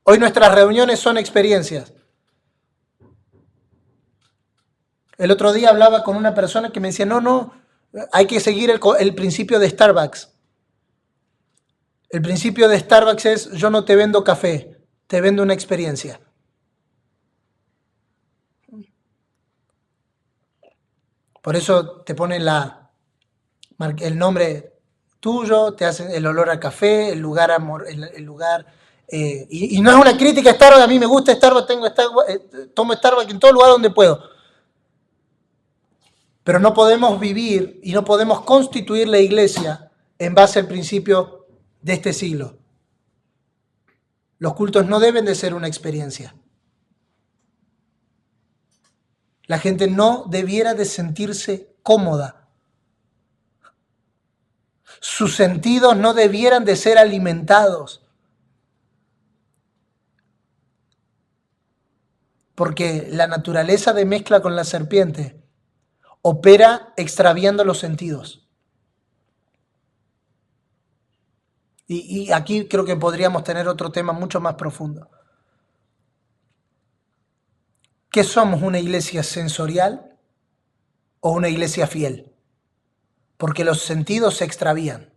Speaker 1: Hoy nuestras reuniones son experiencias. El otro día hablaba con una persona que me decía, no, hay que seguir el principio de Starbucks. El principio de Starbucks es, yo no te vendo café, te vendo una experiencia. Por eso te ponen el nombre tuyo, te hacen el olor a café, el lugar, y no es una crítica a Starbucks, a mí me gusta Starbucks, tomo Starbucks en todo lugar donde puedo. Pero no podemos vivir y no podemos constituir la iglesia en base al principio de este siglo. Los cultos no deben de ser una experiencia. La gente no debiera de sentirse cómoda. Sus sentidos no debieran de ser alimentados. Porque la naturaleza de mezcla con la serpiente opera extraviando los sentidos. Y aquí creo que podríamos tener otro tema mucho más profundo. ¿Qué somos, una iglesia sensorial o una iglesia fiel? Porque los sentidos se extravían.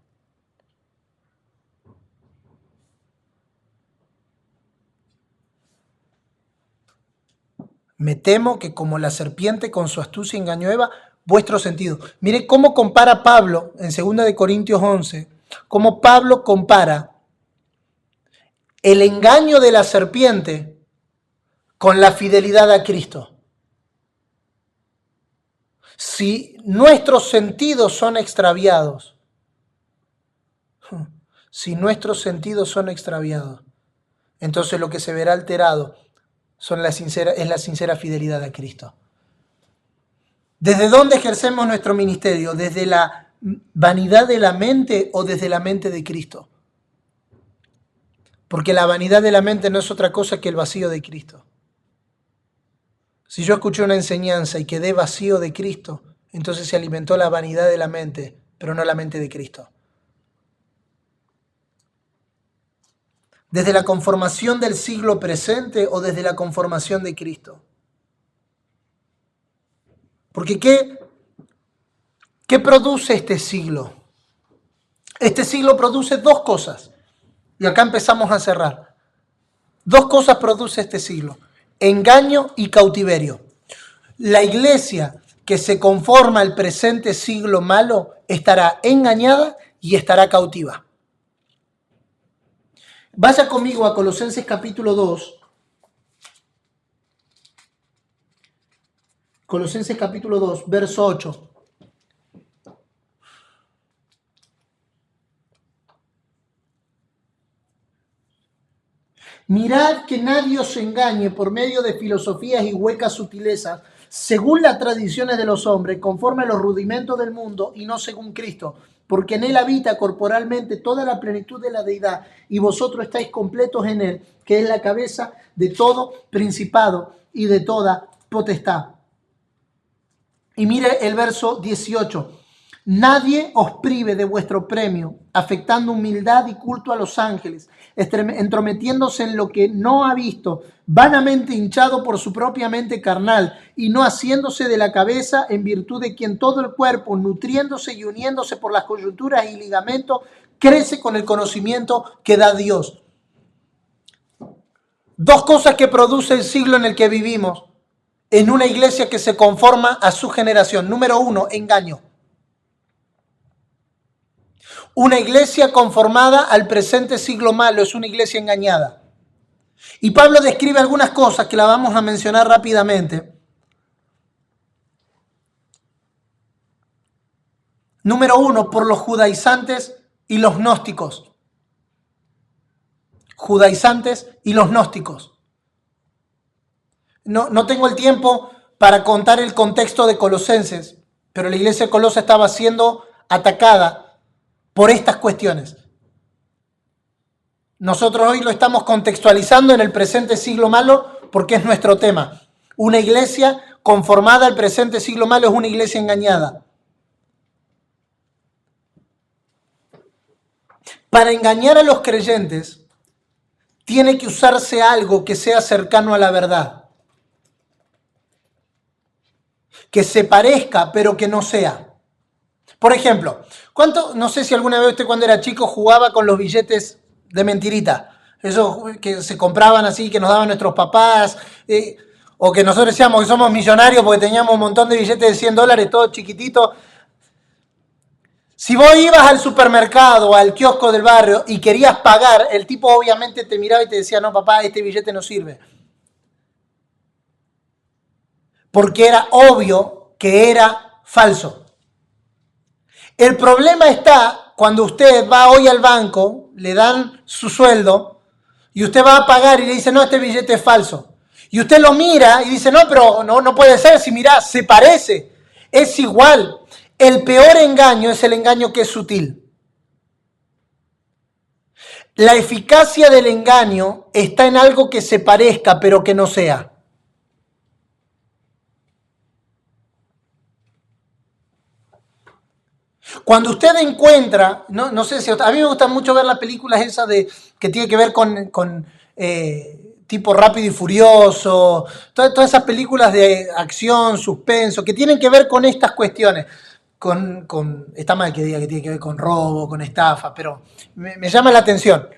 Speaker 1: Me temo que como la serpiente con su astucia engañó a Eva, vuestro sentido. Mire cómo compara Pablo en 2 Corintios 11, cómo Pablo compara el engaño de la serpiente con la fidelidad a Cristo. Si nuestros sentidos son extraviados, entonces lo que se verá alterado es la sincera fidelidad a Cristo. ¿Desde dónde ejercemos nuestro ministerio? ¿Desde la vanidad de la mente o desde la mente de Cristo? Porque la vanidad de la mente no es otra cosa que el vacío de Cristo. Si yo escuché una enseñanza y quedé vacío de Cristo, entonces se alimentó la vanidad de la mente, pero no la mente de Cristo. ¿Desde la conformación del siglo presente o desde la conformación de Cristo? Porque ¿qué produce este siglo? Este siglo produce dos cosas. Y acá empezamos a cerrar. Dos cosas produce este siglo: engaño y cautiverio. La iglesia que se conforma al presente siglo malo estará engañada y estará cautiva. Vaya conmigo a Colosenses capítulo 2. Colosenses capítulo 2, verso 8. Mirad que nadie os engañe por medio de filosofías y huecas sutilezas, según las tradiciones de los hombres, conforme a los rudimentos del mundo y no según Cristo, porque en él habita corporalmente toda la plenitud de la deidad y vosotros estáis completos en él, que es la cabeza de todo principado y de toda potestad. Y mire el verso 18. Nadie os prive de vuestro premio, afectando humildad y culto a los ángeles, entrometiéndose en lo que no ha visto, vanamente hinchado por su propia mente carnal, y no haciéndose de la cabeza, en virtud de quien todo el cuerpo, nutriéndose y uniéndose por las coyunturas y ligamentos, crece con el conocimiento que da Dios. Dos cosas que produce el siglo en el que vivimos, en una iglesia que se conforma a su generación. Número uno, engaño. Una iglesia conformada al presente siglo malo es una iglesia engañada. Y Pablo describe algunas cosas que la vamos a mencionar rápidamente. Número uno, por los judaizantes y los gnósticos. Judaizantes y los gnósticos. No tengo el tiempo para contar el contexto de Colosenses, pero la iglesia de Colosas estaba siendo atacada por estas cuestiones. Nosotros hoy lo estamos contextualizando en el presente siglo malo porque es nuestro tema. Una iglesia conformada al presente siglo malo es una iglesia engañada. Para engañar a los creyentes tiene que usarse algo que sea cercano a la verdad. Que se parezca, pero que no sea. Por ejemplo, no sé si alguna vez usted cuando era chico jugaba con los billetes de mentirita, esos que se compraban así, que nos daban nuestros papás, o que nosotros decíamos que somos millonarios porque teníamos un montón de billetes de $100, todos chiquititos. Si vos ibas al supermercado o al kiosco del barrio y querías pagar, el tipo obviamente te miraba y te decía, no papá, este billete no sirve. Porque era obvio que era falso. El problema está cuando usted va hoy al banco, le dan su sueldo y usted va a pagar y le dice, no, este billete es falso. Y usted lo mira y dice, no, pero no puede ser, si mirá, se parece, es igual. El peor engaño es el engaño que es sutil. La eficacia del engaño está en algo que se parezca, pero que no sea. Cuando usted encuentra, no sé si a mí me gusta mucho ver las películas esas que tiene que ver con tipo Rápido y Furioso, todas esas películas de acción, suspenso, que tienen que ver con estas cuestiones. Está mal que diga que tiene que ver con robo, con estafa, pero me llama la atención.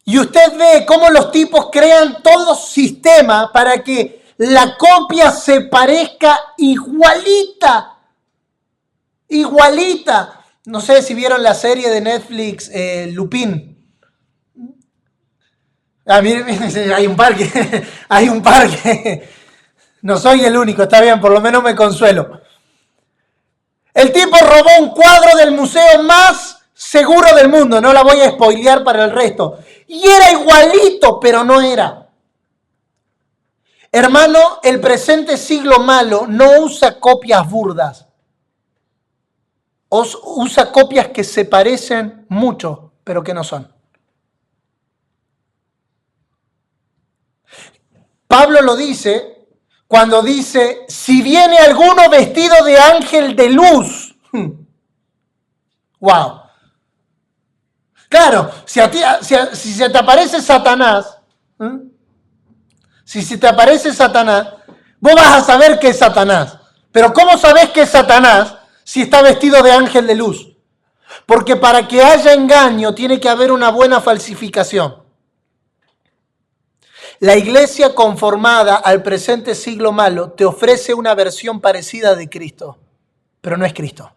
Speaker 1: Y usted ve cómo los tipos crean todo sistema para que la copia se parezca igualita. Igualita. No sé si vieron la serie de Netflix, Lupin. Ah, miren, hay un parque. Hay un parque. No soy el único, está bien, por lo menos me consuelo. El tipo robó un cuadro del museo más seguro del mundo. No la voy a spoilear para el resto. Y era igualito, pero no era. Hermano, el presente siglo malo no usa copias burdas. Usa copias que se parecen mucho, pero que no son. Pablo lo dice cuando dice, si viene alguno vestido de ángel de luz. Wow. Claro, si se te aparece Satanás, si se te aparece Satanás, vos vas a saber que es Satanás. Pero ¿cómo sabés que es Satanás si está vestido de ángel de luz? Porque para que haya engaño tiene que haber una buena falsificación. La iglesia conformada al presente siglo malo te ofrece una versión parecida de Cristo, pero no es Cristo.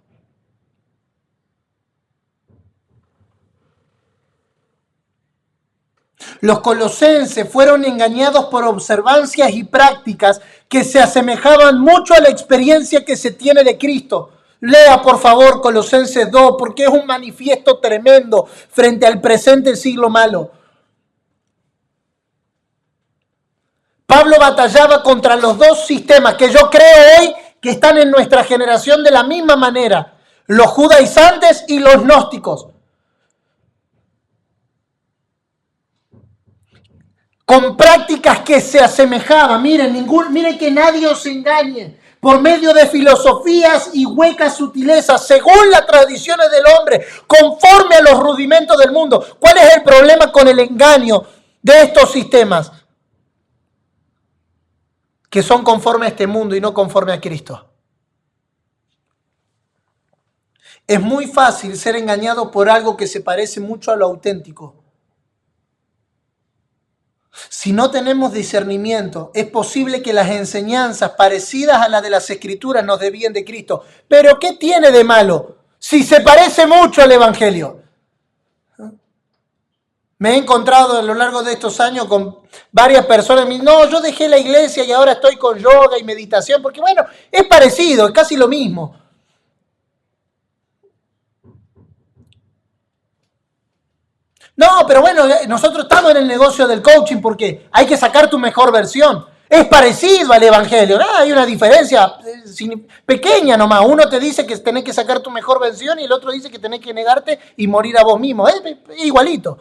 Speaker 1: Los colosenses fueron engañados por observancias y prácticas que se asemejaban mucho a la experiencia que se tiene de Cristo. Lea por favor Colosenses 2 porque es un manifiesto tremendo frente al presente siglo malo. Pablo batallaba contra los dos sistemas que yo creo hoy que están en nuestra generación de la misma manera. Los judaizantes y los gnósticos. Con prácticas que se asemejaban. Miren que nadie os engañe. Por medio de filosofías y huecas sutilezas, según las tradiciones del hombre, conforme a los rudimentos del mundo. ¿Cuál es el problema con el engaño de estos sistemas? Que son conforme a este mundo y no conforme a Cristo. Es muy fácil ser engañado por algo que se parece mucho a lo auténtico. Si no tenemos discernimiento, es posible que las enseñanzas parecidas a las de las Escrituras nos desvíen de Cristo. ¿Pero qué tiene de malo si se parece mucho al Evangelio? Me he encontrado a lo largo de estos años con varias personas que me dicen, no, yo dejé la iglesia y ahora estoy con yoga y meditación, porque bueno, es parecido, es casi lo mismo. No, pero bueno, nosotros estamos en el negocio del coaching porque hay que sacar tu mejor versión. Es parecido al Evangelio, ¿no? Hay una diferencia pequeña nomás. Uno te dice que tenés que sacar tu mejor versión y el otro dice que tenés que negarte y morir a vos mismo. Es igualito.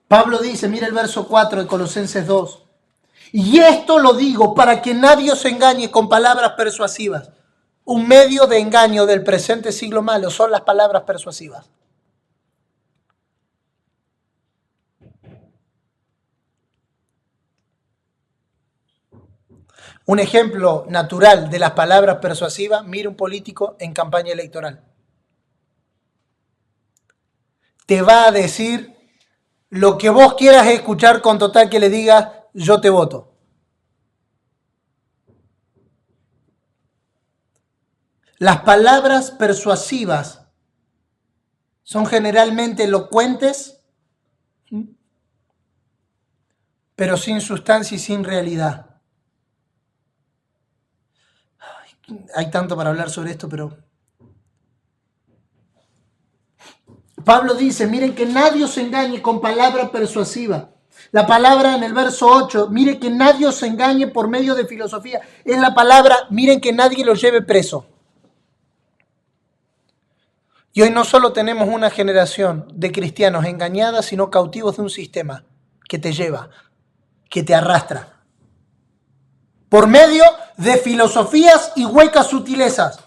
Speaker 1: Pablo dice, mira el verso 4 de Colosenses 2. Y esto lo digo para que nadie os engañe con palabras persuasivas. Un medio de engaño del presente siglo malo son las palabras persuasivas. Un ejemplo natural de las palabras persuasivas, mira un político en campaña electoral. Te va a decir lo que vos quieras escuchar con total que le digas, yo te voto. Las palabras persuasivas son generalmente elocuentes, pero sin sustancia y sin realidad. Hay tanto para hablar sobre esto, pero Pablo dice, miren que nadie os engañe con palabra persuasiva. La palabra en el verso 8, miren que nadie os engañe por medio de filosofía. Es la palabra, miren que nadie los lleve preso. Y hoy no solo tenemos una generación de cristianos engañadas, sino cautivos de un sistema que te lleva, que te arrastra. Por medio de filosofías y huecas sutilezas.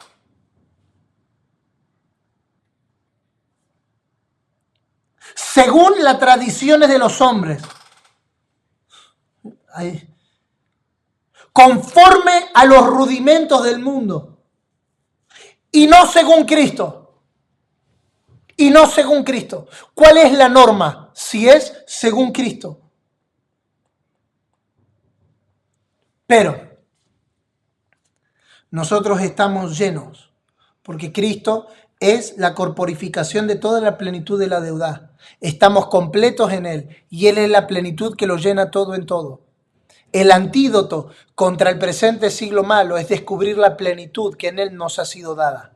Speaker 1: Según las tradiciones de los hombres. Ahí. Conforme a los rudimentos del mundo. y no según Cristo. Y no según Cristo. ¿Cuál es la norma? Si es según Cristo. Pero nosotros estamos llenos, porque Cristo es la corporificación de toda la plenitud de la deidad. Estamos completos en Él y Él es la plenitud que lo llena todo en todo. El antídoto contra el presente siglo malo es descubrir la plenitud que en Él nos ha sido dada.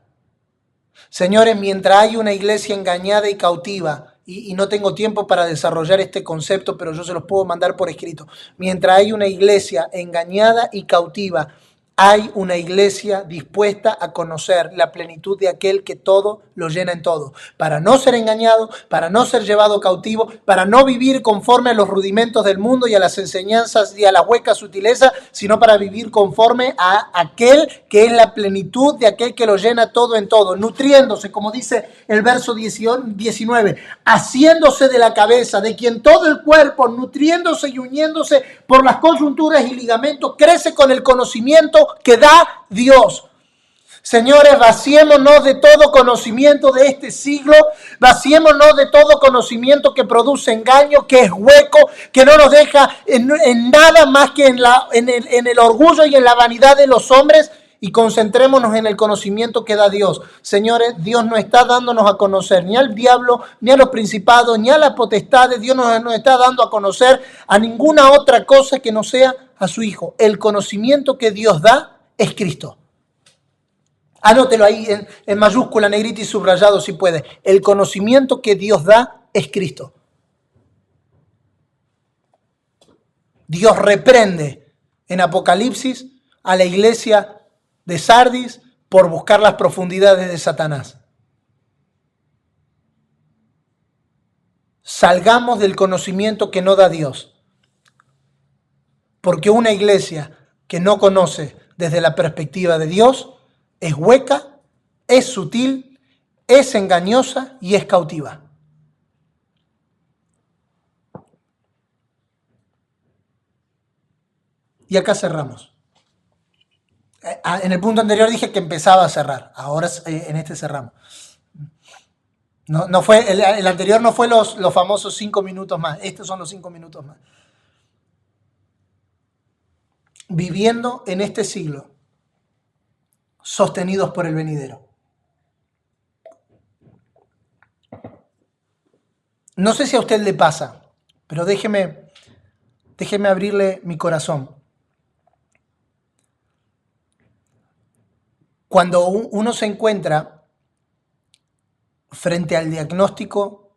Speaker 1: Señores, mientras hay una iglesia engañada y cautiva, y no tengo tiempo para desarrollar este concepto, pero yo se los puedo mandar por escrito, mientras hay una iglesia engañada y cautiva, hay una iglesia dispuesta a conocer la plenitud de aquel que todo lo llena en todo, para no ser engañado, para no ser llevado cautivo, para no vivir conforme a los rudimentos del mundo y a las enseñanzas y a las huecas sutilezas, sino para vivir conforme a aquel que es la plenitud de aquel que lo llena todo en todo, nutriéndose, como dice el verso 19, haciéndose de la cabeza, de quien todo el cuerpo, nutriéndose y uniéndose por las coyunturas y ligamentos, crece con el conocimiento que da Dios. Señores, vaciémonos de todo conocimiento de este siglo, vaciémonos de todo conocimiento que produce engaño, que es hueco, que no nos deja en nada más que en el orgullo y en la vanidad de los hombres, y concentrémonos en el conocimiento que da Dios. Señores, Dios no está dándonos a conocer ni al diablo, ni a los principados, ni a las potestades. Dios no está dando a conocer a ninguna otra cosa que no sea a su Hijo. El conocimiento que Dios da es Cristo. Anótelo ahí en mayúscula, negrita y subrayado si puede. El conocimiento que Dios da es Cristo. Dios reprende en Apocalipsis a la iglesia de Sardis por buscar las profundidades de Satanás. Salgamos del conocimiento que no da Dios. Porque una iglesia que no conoce desde la perspectiva de Dios es hueca, es sutil, es engañosa y es cautiva. Y acá cerramos. En el punto anterior dije que empezaba a cerrar. Ahora en este cerramos. No fue, el anterior no fue los famosos 5 minutos más. Estos son los 5 minutos más. Viviendo en este siglo, sostenidos por el venidero. No sé si a usted le pasa, pero déjeme abrirle mi corazón. Cuando uno se encuentra frente al diagnóstico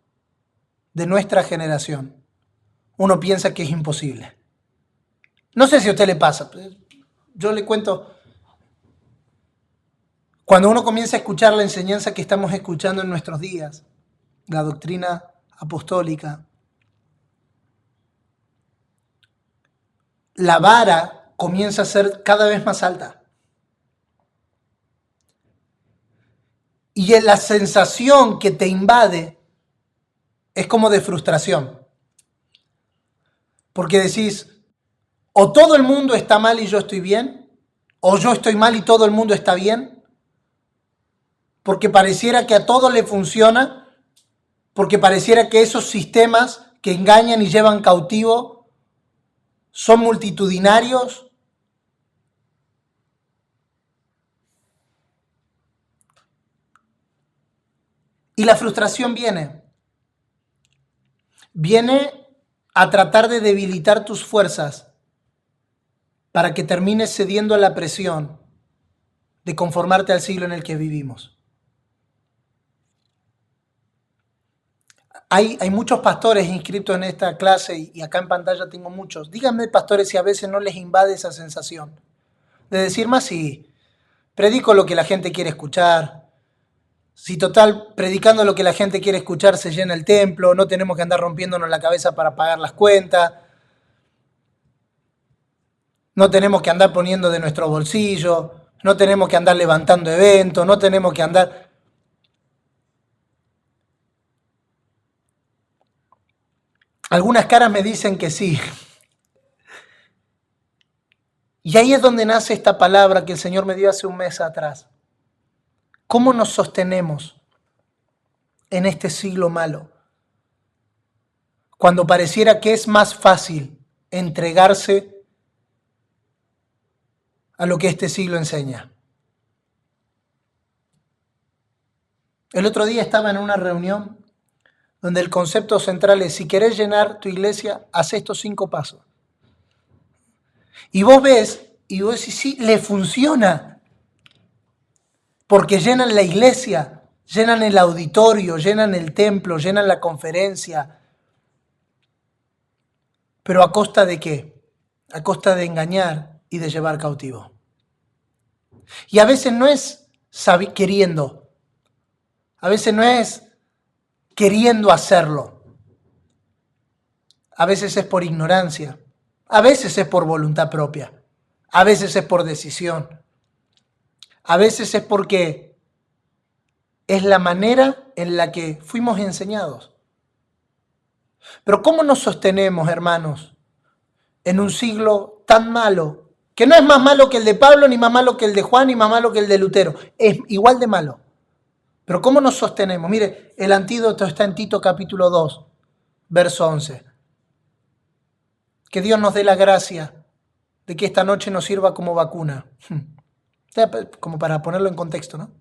Speaker 1: de nuestra generación, uno piensa que es imposible. No sé si a usted le pasa, yo le cuento. Cuando uno comienza a escuchar la enseñanza que estamos escuchando en nuestros días, la doctrina apostólica, la vara comienza a ser cada vez más alta. Y la sensación que te invade es como de frustración. Porque decís, o todo el mundo está mal y yo estoy bien, o yo estoy mal y todo el mundo está bien. Porque pareciera que a todo le funciona, porque pareciera que esos sistemas que engañan y llevan cautivo son multitudinarios. Y la frustración viene a tratar de debilitar tus fuerzas para que termines cediendo a la presión de conformarte al siglo en el que vivimos. Hay muchos pastores inscritos en esta clase y acá en pantalla tengo muchos. Díganme, pastores, si a veces no les invade esa sensación de decir más si predico lo que la gente quiere escuchar. Si total, predicando lo que la gente quiere escuchar se llena el templo, no tenemos que andar rompiéndonos la cabeza para pagar las cuentas, no tenemos que andar poniendo de nuestro bolsillo, no tenemos que andar levantando eventos, no tenemos que andar... Algunas caras me dicen que sí. Y ahí es donde nace esta palabra que el Señor me dio hace un mes atrás. ¿Cómo nos sostenemos en este siglo malo? Cuando pareciera que es más fácil entregarse a lo que este siglo enseña. El otro día estaba en una reunión donde el concepto central es: si querés llenar tu iglesia, haz estos 5 pasos. Y vos ves, y vos decís, sí, le funciona. Porque llenan la iglesia, llenan el auditorio, llenan el templo, llenan la conferencia. ¿Pero a costa de qué? A costa de engañar y de llevar cautivo. Y a veces no es queriendo, a veces no es queriendo hacerlo. A veces es por ignorancia, a veces es por voluntad propia, a veces es por decisión, a veces es porque es la manera en la que fuimos enseñados. Pero ¿cómo nos sostenemos, hermanos, en un siglo tan malo, que no es más malo que el de Pablo, ni más malo que el de Juan, ni más malo que el de Lutero? Es igual de malo. Pero ¿cómo nos sostenemos? Mire, el antídoto está en Tito capítulo 2, verso 11. Que Dios nos dé la gracia de que esta noche nos sirva como vacuna. Como para ponerlo en contexto, ¿no?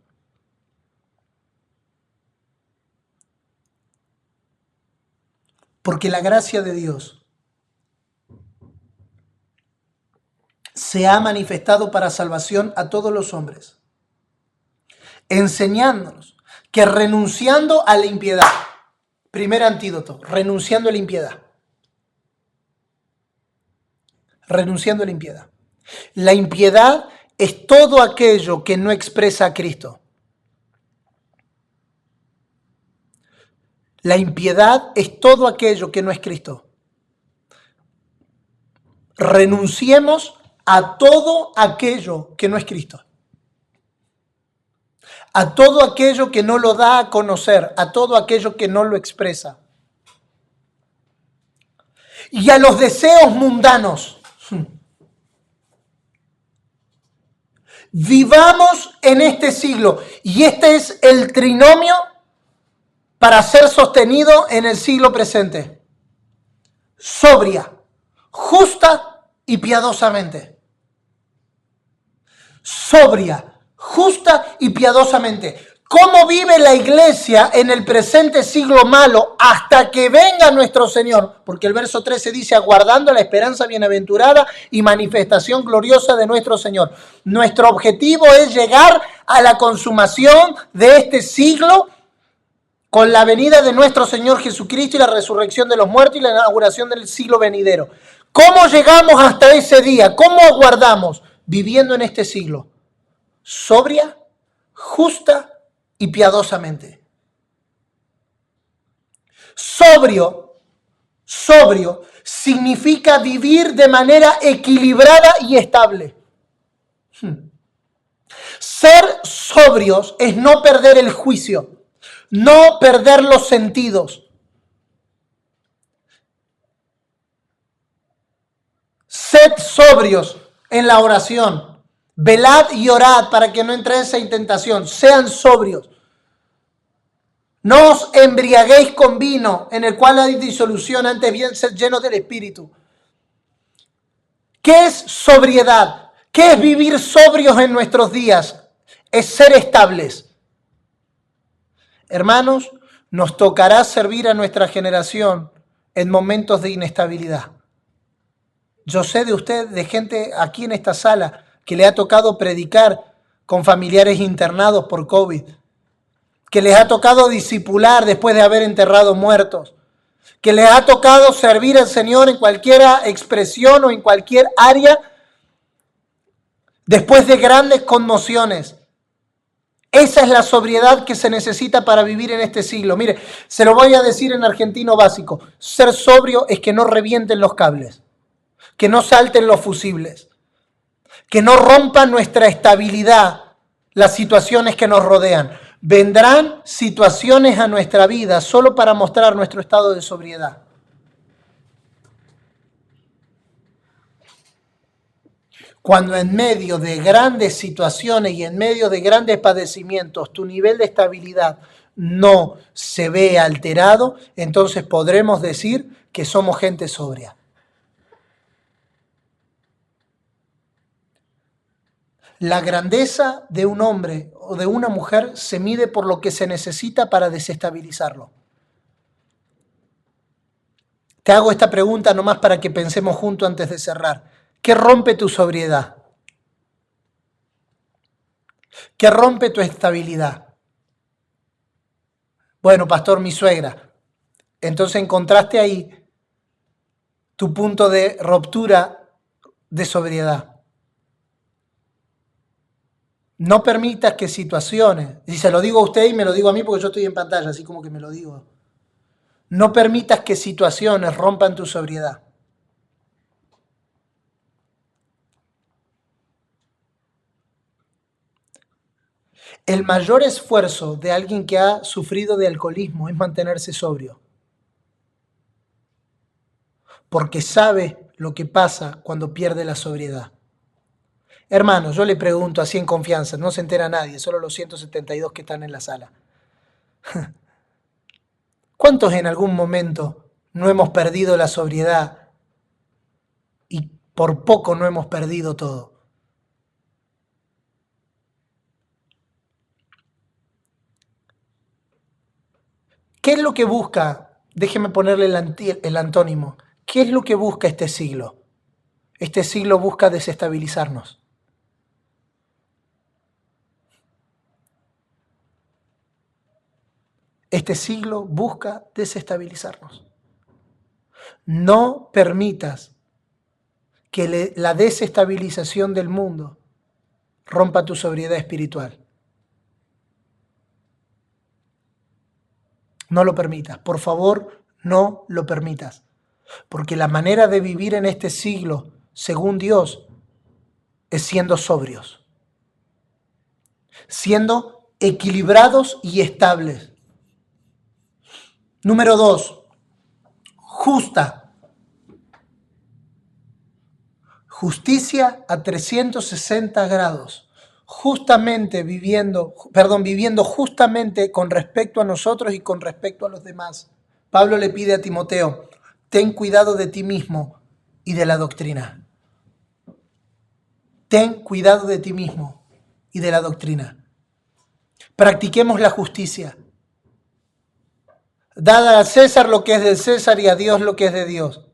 Speaker 1: Porque la gracia de Dios se ha manifestado para salvación a todos los hombres, enseñándonos que renunciando a la impiedad, primer antídoto, renunciando a la impiedad. Renunciando a la impiedad. La impiedad es todo aquello que no expresa a Cristo. La impiedad es todo aquello que no es Cristo. Renunciemos a todo aquello que no es Cristo. A todo aquello que no lo da a conocer, a todo aquello que no lo expresa. Y a los deseos mundanos. Vivamos en este siglo. Y este es el trinomio para ser sostenido en el siglo presente. Sobria, justa y piadosamente. Sobria, justa y piadosamente. ¿Cómo vive la iglesia en el presente siglo malo hasta que venga nuestro Señor? Porque el verso 13 dice: aguardando la esperanza bienaventurada y manifestación gloriosa de nuestro Señor. Nuestro objetivo es llegar a la consumación de este siglo con la venida de nuestro Señor Jesucristo y la resurrección de los muertos y la inauguración del siglo venidero. ¿Cómo llegamos hasta ese día? ¿Cómo aguardamos? Viviendo en este siglo. Sobria, justa y piadosamente. Sobrio significa vivir de manera equilibrada y estable. Ser sobrios es no perder el juicio, no perder los sentidos. Sed sobrios en la oración. Velad y orad para que no entréis en tentación. Sean sobrios. No os embriaguéis con vino, en el cual hay disolución, antes bien sed llenos del Espíritu. ¿Qué es sobriedad? ¿Qué es vivir sobrios en nuestros días? Es ser estables. Hermanos, nos tocará servir a nuestra generación en momentos de inestabilidad. Yo sé de usted, de gente aquí en esta sala, que le ha tocado predicar con familiares internados por COVID, que les ha tocado discipular después de haber enterrado muertos, que les ha tocado servir al Señor en cualquier expresión o en cualquier área después de grandes conmociones. Esa es la sobriedad que se necesita para vivir en este siglo. Mire, se lo voy a decir en argentino básico. Ser sobrio es que no revienten los cables, que no salten los fusibles, que no rompan nuestra estabilidad las situaciones que nos rodean. Vendrán situaciones a nuestra vida solo para mostrar nuestro estado de sobriedad. Cuando en medio de grandes situaciones y en medio de grandes padecimientos tu nivel de estabilidad no se ve alterado, entonces podremos decir que somos gente sobria. La grandeza de un hombre o de una mujer se mide por lo que se necesita para desestabilizarlo. Te hago esta pregunta nomás para que pensemos juntos antes de cerrar. ¿Qué rompe tu sobriedad? ¿Qué rompe tu estabilidad? Bueno, pastor, mi suegra. Entonces encontraste ahí tu punto de ruptura de sobriedad. No permitas que situaciones, y se lo digo a usted y me lo digo a mí porque yo estoy en pantalla, así como que me lo digo. No permitas que situaciones rompan tu sobriedad. El mayor esfuerzo de alguien que ha sufrido de alcoholismo es mantenerse sobrio, porque sabe lo que pasa cuando pierde la sobriedad. Hermanos, yo le pregunto así en confianza, no se entera nadie, solo los 172 que están en la sala. ¿Cuántos en algún momento no hemos perdido la sobriedad y por poco no hemos perdido todo? ¿Qué es lo que busca? Déjeme ponerle el antónimo. ¿Qué es lo que busca este siglo? Este siglo busca desestabilizarnos. Este siglo busca desestabilizarnos. No permitas que la desestabilización del mundo rompa tu sobriedad espiritual. No lo permitas, por favor, no lo permitas. Porque la manera de vivir en este siglo, según Dios, es siendo sobrios, siendo equilibrados y estables. Número 2, justa. Justicia a 360 grados. Viviendo justamente con respecto a nosotros y con respecto a los demás. Pablo le pide a Timoteo, ten cuidado de ti mismo y de la doctrina. Ten cuidado de ti mismo y de la doctrina. Practiquemos la justicia. Dad a César lo que es del César y a Dios lo que es de Dios.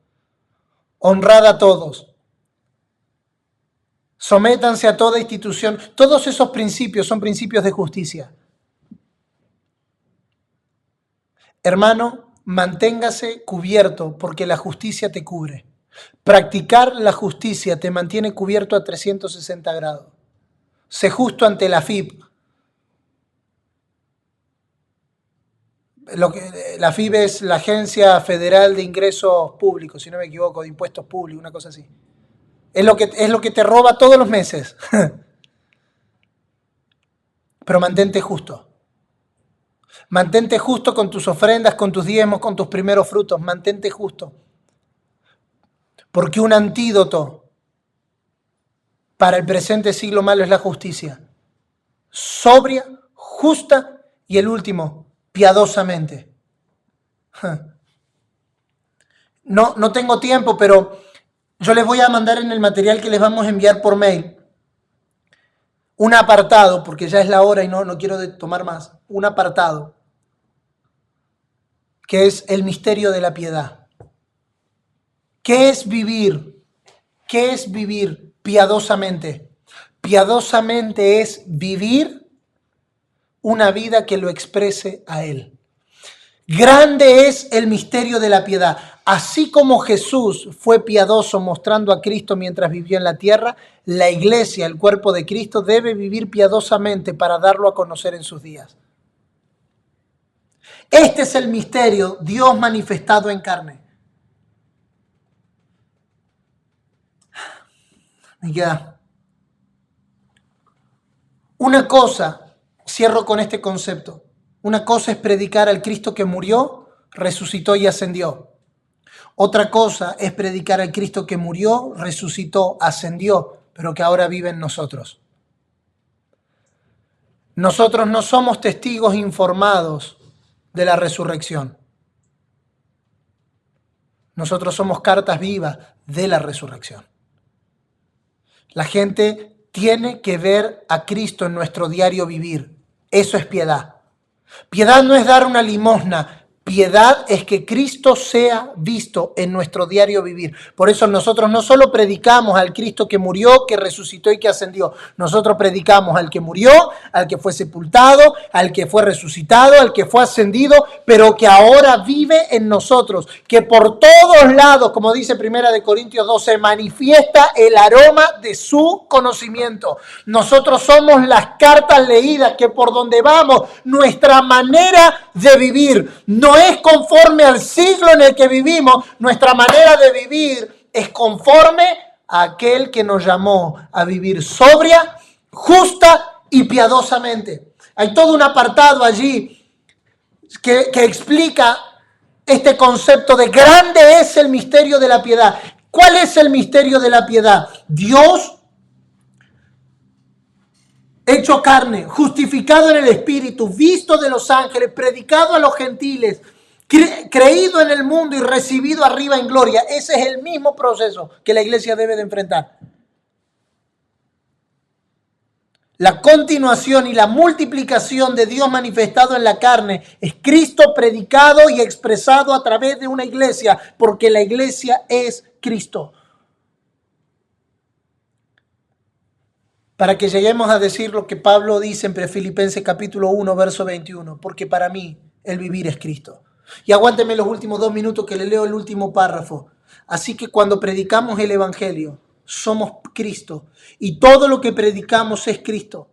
Speaker 1: Honrad a todos. Sométanse a toda institución. Todos esos principios son principios de justicia. Hermano, manténgase cubierto porque la justicia te cubre. Practicar la justicia te mantiene cubierto a 360 grados. Sé justo ante la FIP. La FIP es la Agencia Federal de Ingresos Públicos, si no me equivoco, de impuestos públicos, una cosa así. Es lo que te roba todos los meses. Pero mantente justo. Mantente justo con tus ofrendas, con tus diezmos, con tus primeros frutos. Mantente justo. Porque un antídoto para el presente siglo malo es la justicia. Sobria, justa y el último, piadosamente. No tengo tiempo, pero yo les voy a mandar en el material que les vamos a enviar por mail un apartado, porque ya es la hora y no quiero tomar más, un apartado, que es el misterio de la piedad. ¿Qué es vivir? ¿Qué es vivir piadosamente? Piadosamente es vivir una vida que lo exprese a Él. Grande es el misterio de la piedad. Así como Jesús fue piadoso mostrando a Cristo mientras vivió en la tierra, la iglesia, el cuerpo de Cristo, debe vivir piadosamente para darlo a conocer en sus días. Este es el misterio, Dios manifestado en carne. Ya. Una cosa, cierro con este concepto. Una cosa es predicar al Cristo que murió, resucitó y ascendió. Otra cosa es predicar al Cristo que murió, resucitó, ascendió, pero que ahora vive en nosotros. Nosotros no somos testigos informados de la resurrección. Nosotros somos cartas vivas de la resurrección. La gente tiene que ver a Cristo en nuestro diario vivir. Eso es piedad. Piedad no es dar una limosna. Piedad es que Cristo sea visto en nuestro diario vivir. Por eso nosotros no solo predicamos al Cristo que murió, que resucitó y que ascendió. Nosotros predicamos al que murió, al que fue sepultado, al que fue resucitado, al que fue ascendido, pero que ahora vive en nosotros. Que por todos lados, como dice 1 Corintios 12, manifiesta el aroma de su conocimiento. Nosotros somos las cartas leídas que por donde vamos, nuestra manera de vivir no es conforme al siglo en el que vivimos, nuestra manera de vivir es conforme a aquel que nos llamó a vivir sobria, justa y piadosamente. Hay todo un apartado allí que explica este concepto de grande es el misterio de la piedad. ¿Cuál es el misterio de la piedad? Dios hecho carne, justificado en el Espíritu, visto de los ángeles, predicado a los gentiles, creído en el mundo y recibido arriba en gloria. Ese es el mismo proceso que la iglesia debe de enfrentar. La continuación y la multiplicación de Dios manifestado en la carne es Cristo predicado y expresado a través de una iglesia, porque la iglesia es Cristo. Para que lleguemos a decir lo que Pablo dice en Filipenses capítulo 1, verso 21, porque para mí el vivir es Cristo. Y aguánteme los últimos 2 minutos que le leo el último párrafo. Así que cuando predicamos el evangelio, somos Cristo y todo lo que predicamos es Cristo.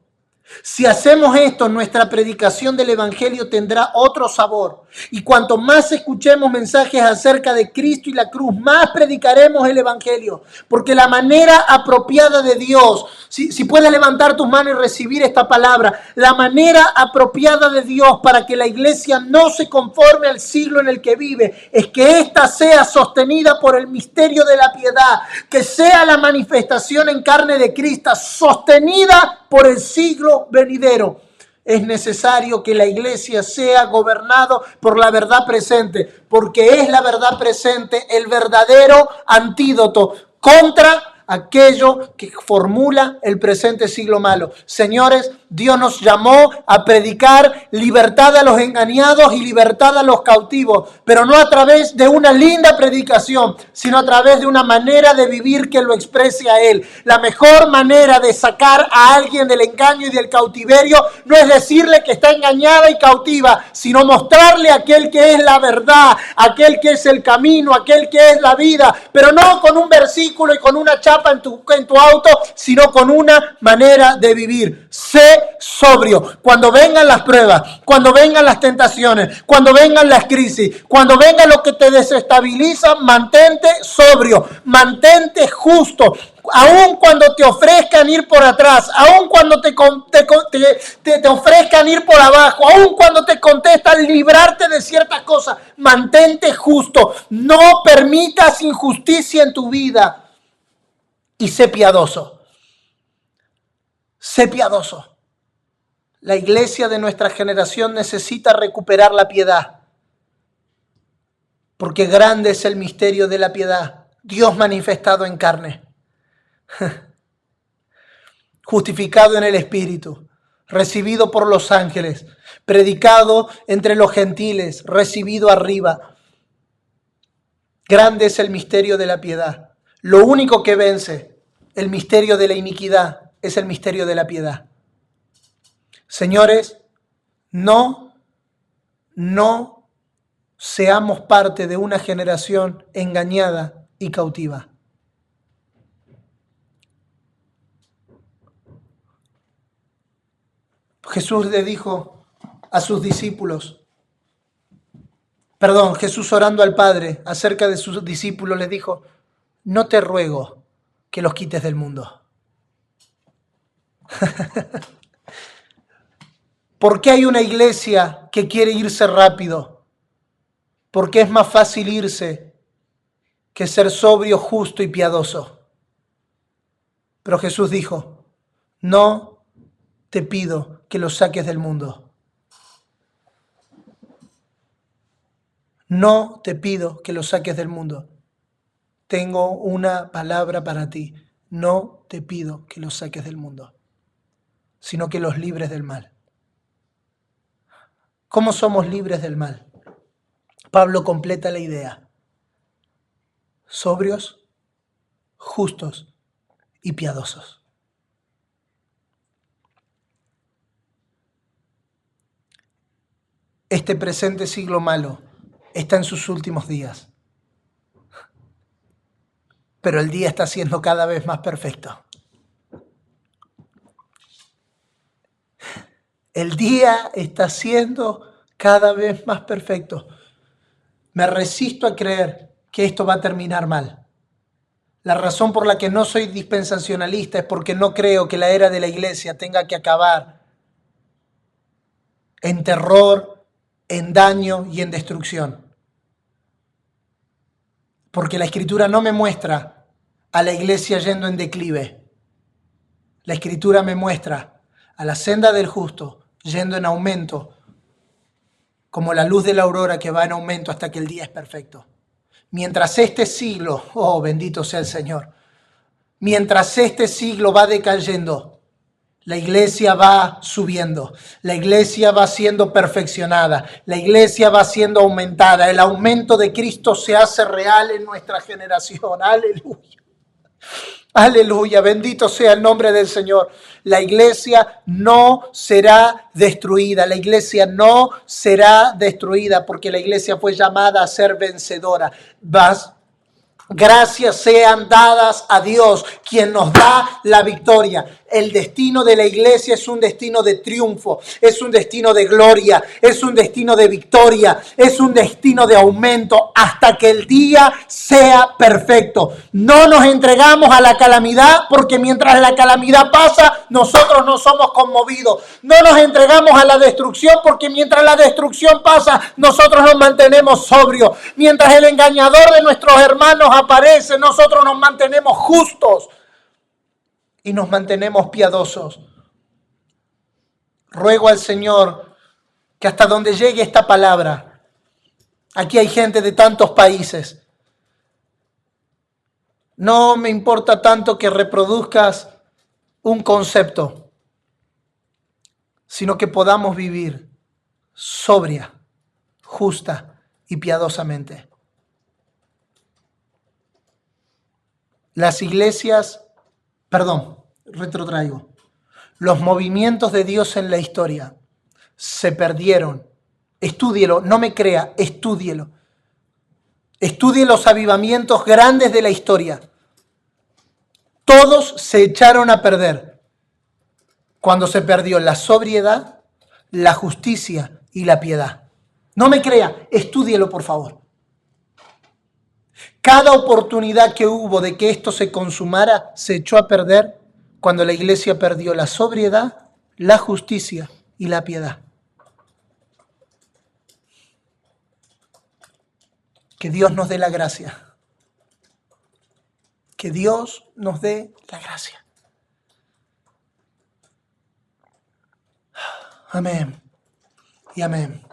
Speaker 1: Si hacemos esto, nuestra predicación del evangelio tendrá otro sabor. Y cuanto más escuchemos mensajes acerca de Cristo y la cruz, más predicaremos el evangelio. Porque la manera apropiada de Dios, si puedes levantar tus manos y recibir esta palabra, la manera apropiada de Dios para que la iglesia no se conforme al siglo en el que vive, es que ésta sea sostenida por el misterio de la piedad, que sea la manifestación en carne de Cristo, sostenida por el siglo venidero. Es necesario que la iglesia sea gobernado por la verdad presente, porque es la verdad presente el verdadero antídoto contra aquello que formula el presente siglo malo. Señores, Dios nos llamó a predicar libertad a los engañados y libertad a los cautivos, pero no a través de una linda predicación, sino a través de una manera de vivir que lo exprese a Él. La mejor manera de sacar a alguien del engaño y del cautiverio no es decirle que está engañada y cautiva, sino mostrarle aquel que es la verdad, aquel que es el camino, aquel que es la vida, pero no con un versículo y con una chapa en tu auto, sino con una manera de vivir. Sé sobrio. Cuando vengan las pruebas, cuando vengan las tentaciones, cuando vengan las crisis, cuando venga lo que te desestabiliza, mantente sobrio, mantente justo. Aun cuando te ofrezcan ir por atrás, aun cuando te ofrezcan ir por abajo, aun cuando te contestan librarte de ciertas cosas, mantente justo. No permitas injusticia en tu vida. Y sé piadoso. Sé piadoso. La iglesia de nuestra generación necesita recuperar la piedad. Porque grande es el misterio de la piedad. Dios manifestado en carne. Justificado en el Espíritu. Recibido por los ángeles. Predicado entre los gentiles. Recibido arriba. Grande es el misterio de la piedad. Lo único que vence el misterio de la iniquidad es el misterio de la piedad. Señores, no seamos parte de una generación engañada y cautiva. Jesús le dijo a sus discípulos, Jesús orando al Padre acerca de sus discípulos le dijo, no te ruego que los quites del mundo. ¿Por qué hay una iglesia que quiere irse rápido? Porque es más fácil irse que ser sobrio, justo y piadoso. Pero Jesús dijo, no te pido que los saques del mundo. No te pido que los saques del mundo. Tengo una palabra para ti. No te pido que los saques del mundo, sino que los libres del mal. ¿Cómo somos libres del mal? Pablo completa la idea. Sobrios, justos y piadosos. Este presente siglo malo está en sus últimos días, pero el día está siendo cada vez más perfecto. El día está siendo cada vez más perfecto. Me resisto a creer que esto va a terminar mal. La razón por la que no soy dispensacionalista es porque no creo que la era de la iglesia tenga que acabar en terror, en daño y en destrucción. Porque la Escritura no me muestra a la iglesia yendo en declive. La Escritura me muestra a la senda del justo yendo en aumento, como la luz de la aurora que va en aumento hasta que el día es perfecto. Mientras este siglo, oh bendito sea el Señor, mientras este siglo va decayendo, la iglesia va subiendo, la iglesia va siendo perfeccionada, la iglesia va siendo aumentada, el aumento de Cristo se hace real en nuestra generación. Aleluya. Aleluya, bendito sea el nombre del Señor. La iglesia no será destruida, la iglesia no será destruida porque la iglesia fue llamada a ser vencedora. Gracias sean dadas a Dios, quien nos da la victoria. El destino de la iglesia es un destino de triunfo, es un destino de gloria, es un destino de victoria, es un destino de aumento hasta que el día sea perfecto. No nos entregamos a la calamidad porque mientras la calamidad pasa, nosotros no somos conmovidos. No nos entregamos a la destrucción porque mientras la destrucción pasa, nosotros nos mantenemos sobrios. Mientras el engañador de nuestros hermanos aparece, nosotros nos mantenemos justos y nos mantenemos piadosos. Ruego al Señor que hasta donde llegue esta palabra, aquí hay gente de tantos países, no me importa tanto que reproduzcas un concepto, sino que podamos vivir sobria, justa y piadosamente. Las iglesias, retrotraigo. Los movimientos de Dios en la historia se perdieron. Estúdielo, no me crea, estúdielo. Estudie los avivamientos grandes de la historia. Todos se echaron a perder cuando se perdió la sobriedad, la justicia y la piedad. No me crea, estúdielo por favor. Cada oportunidad que hubo de que esto se consumara se echó a perder cuando la iglesia perdió la sobriedad, la justicia y la piedad. Que Dios nos dé la gracia. Que Dios nos dé la gracia. Amén y amén.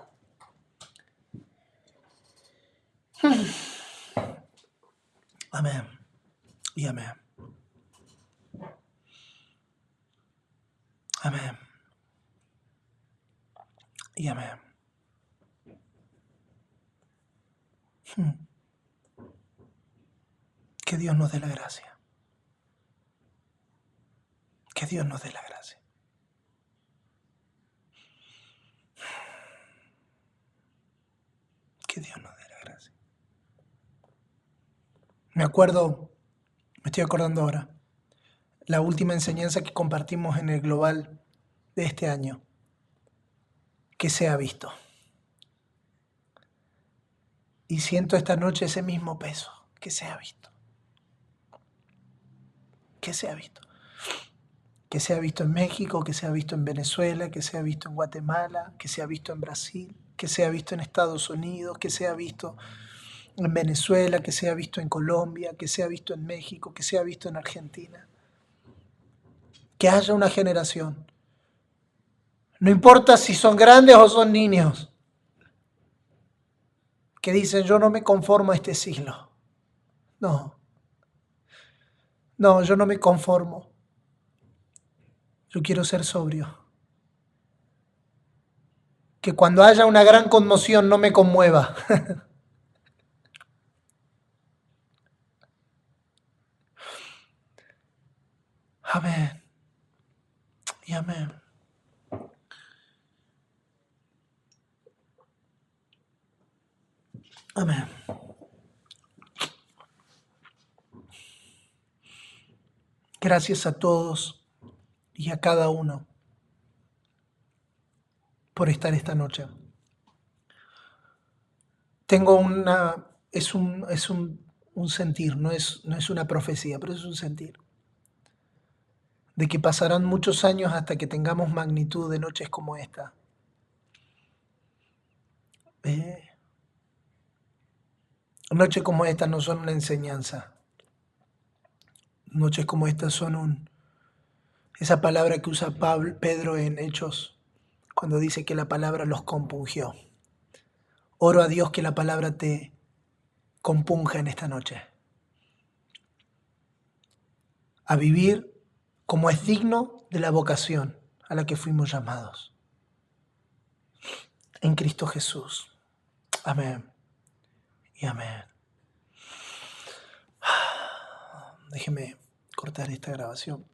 Speaker 1: Amén y amén. Amén y amén. Que Dios nos dé la gracia. Que Dios nos dé la gracia. Que Dios nos dé la gracia. Me estoy acordando ahora, la última enseñanza que compartimos en el global de este año, que se ha visto. Y siento esta noche ese mismo peso, que se ha visto. Que se ha visto. Que se ha visto en México, que se ha visto en Venezuela, que se ha visto en Guatemala, que se ha visto en Brasil, que se ha visto en Estados Unidos, que se ha visto en Venezuela, que se ha visto en Colombia, que se ha visto en México, que se ha visto en Argentina. que haya una generación. No importa si son grandes o son niños, que dicen, yo no me conformo a este siglo. No, no, yo no me conformo. Yo quiero ser sobrio. Que cuando haya una gran conmoción no me conmueva. Amén. Y amén. Amén. Gracias a todos y a cada uno por estar esta noche. Tengo un sentir, no es una profecía, pero es un sentir, de que pasarán muchos años hasta que tengamos magnitud de noches como esta. Noches como esta no son una enseñanza. Noches como estas son esa palabra que usa Pedro en Hechos, cuando dice que la palabra los compungió. Oro a Dios que la palabra te compunja en esta noche. A vivir como es digno de la vocación a la que fuimos llamados. En Cristo Jesús. Amén. Y amén. Déjeme cortar esta grabación.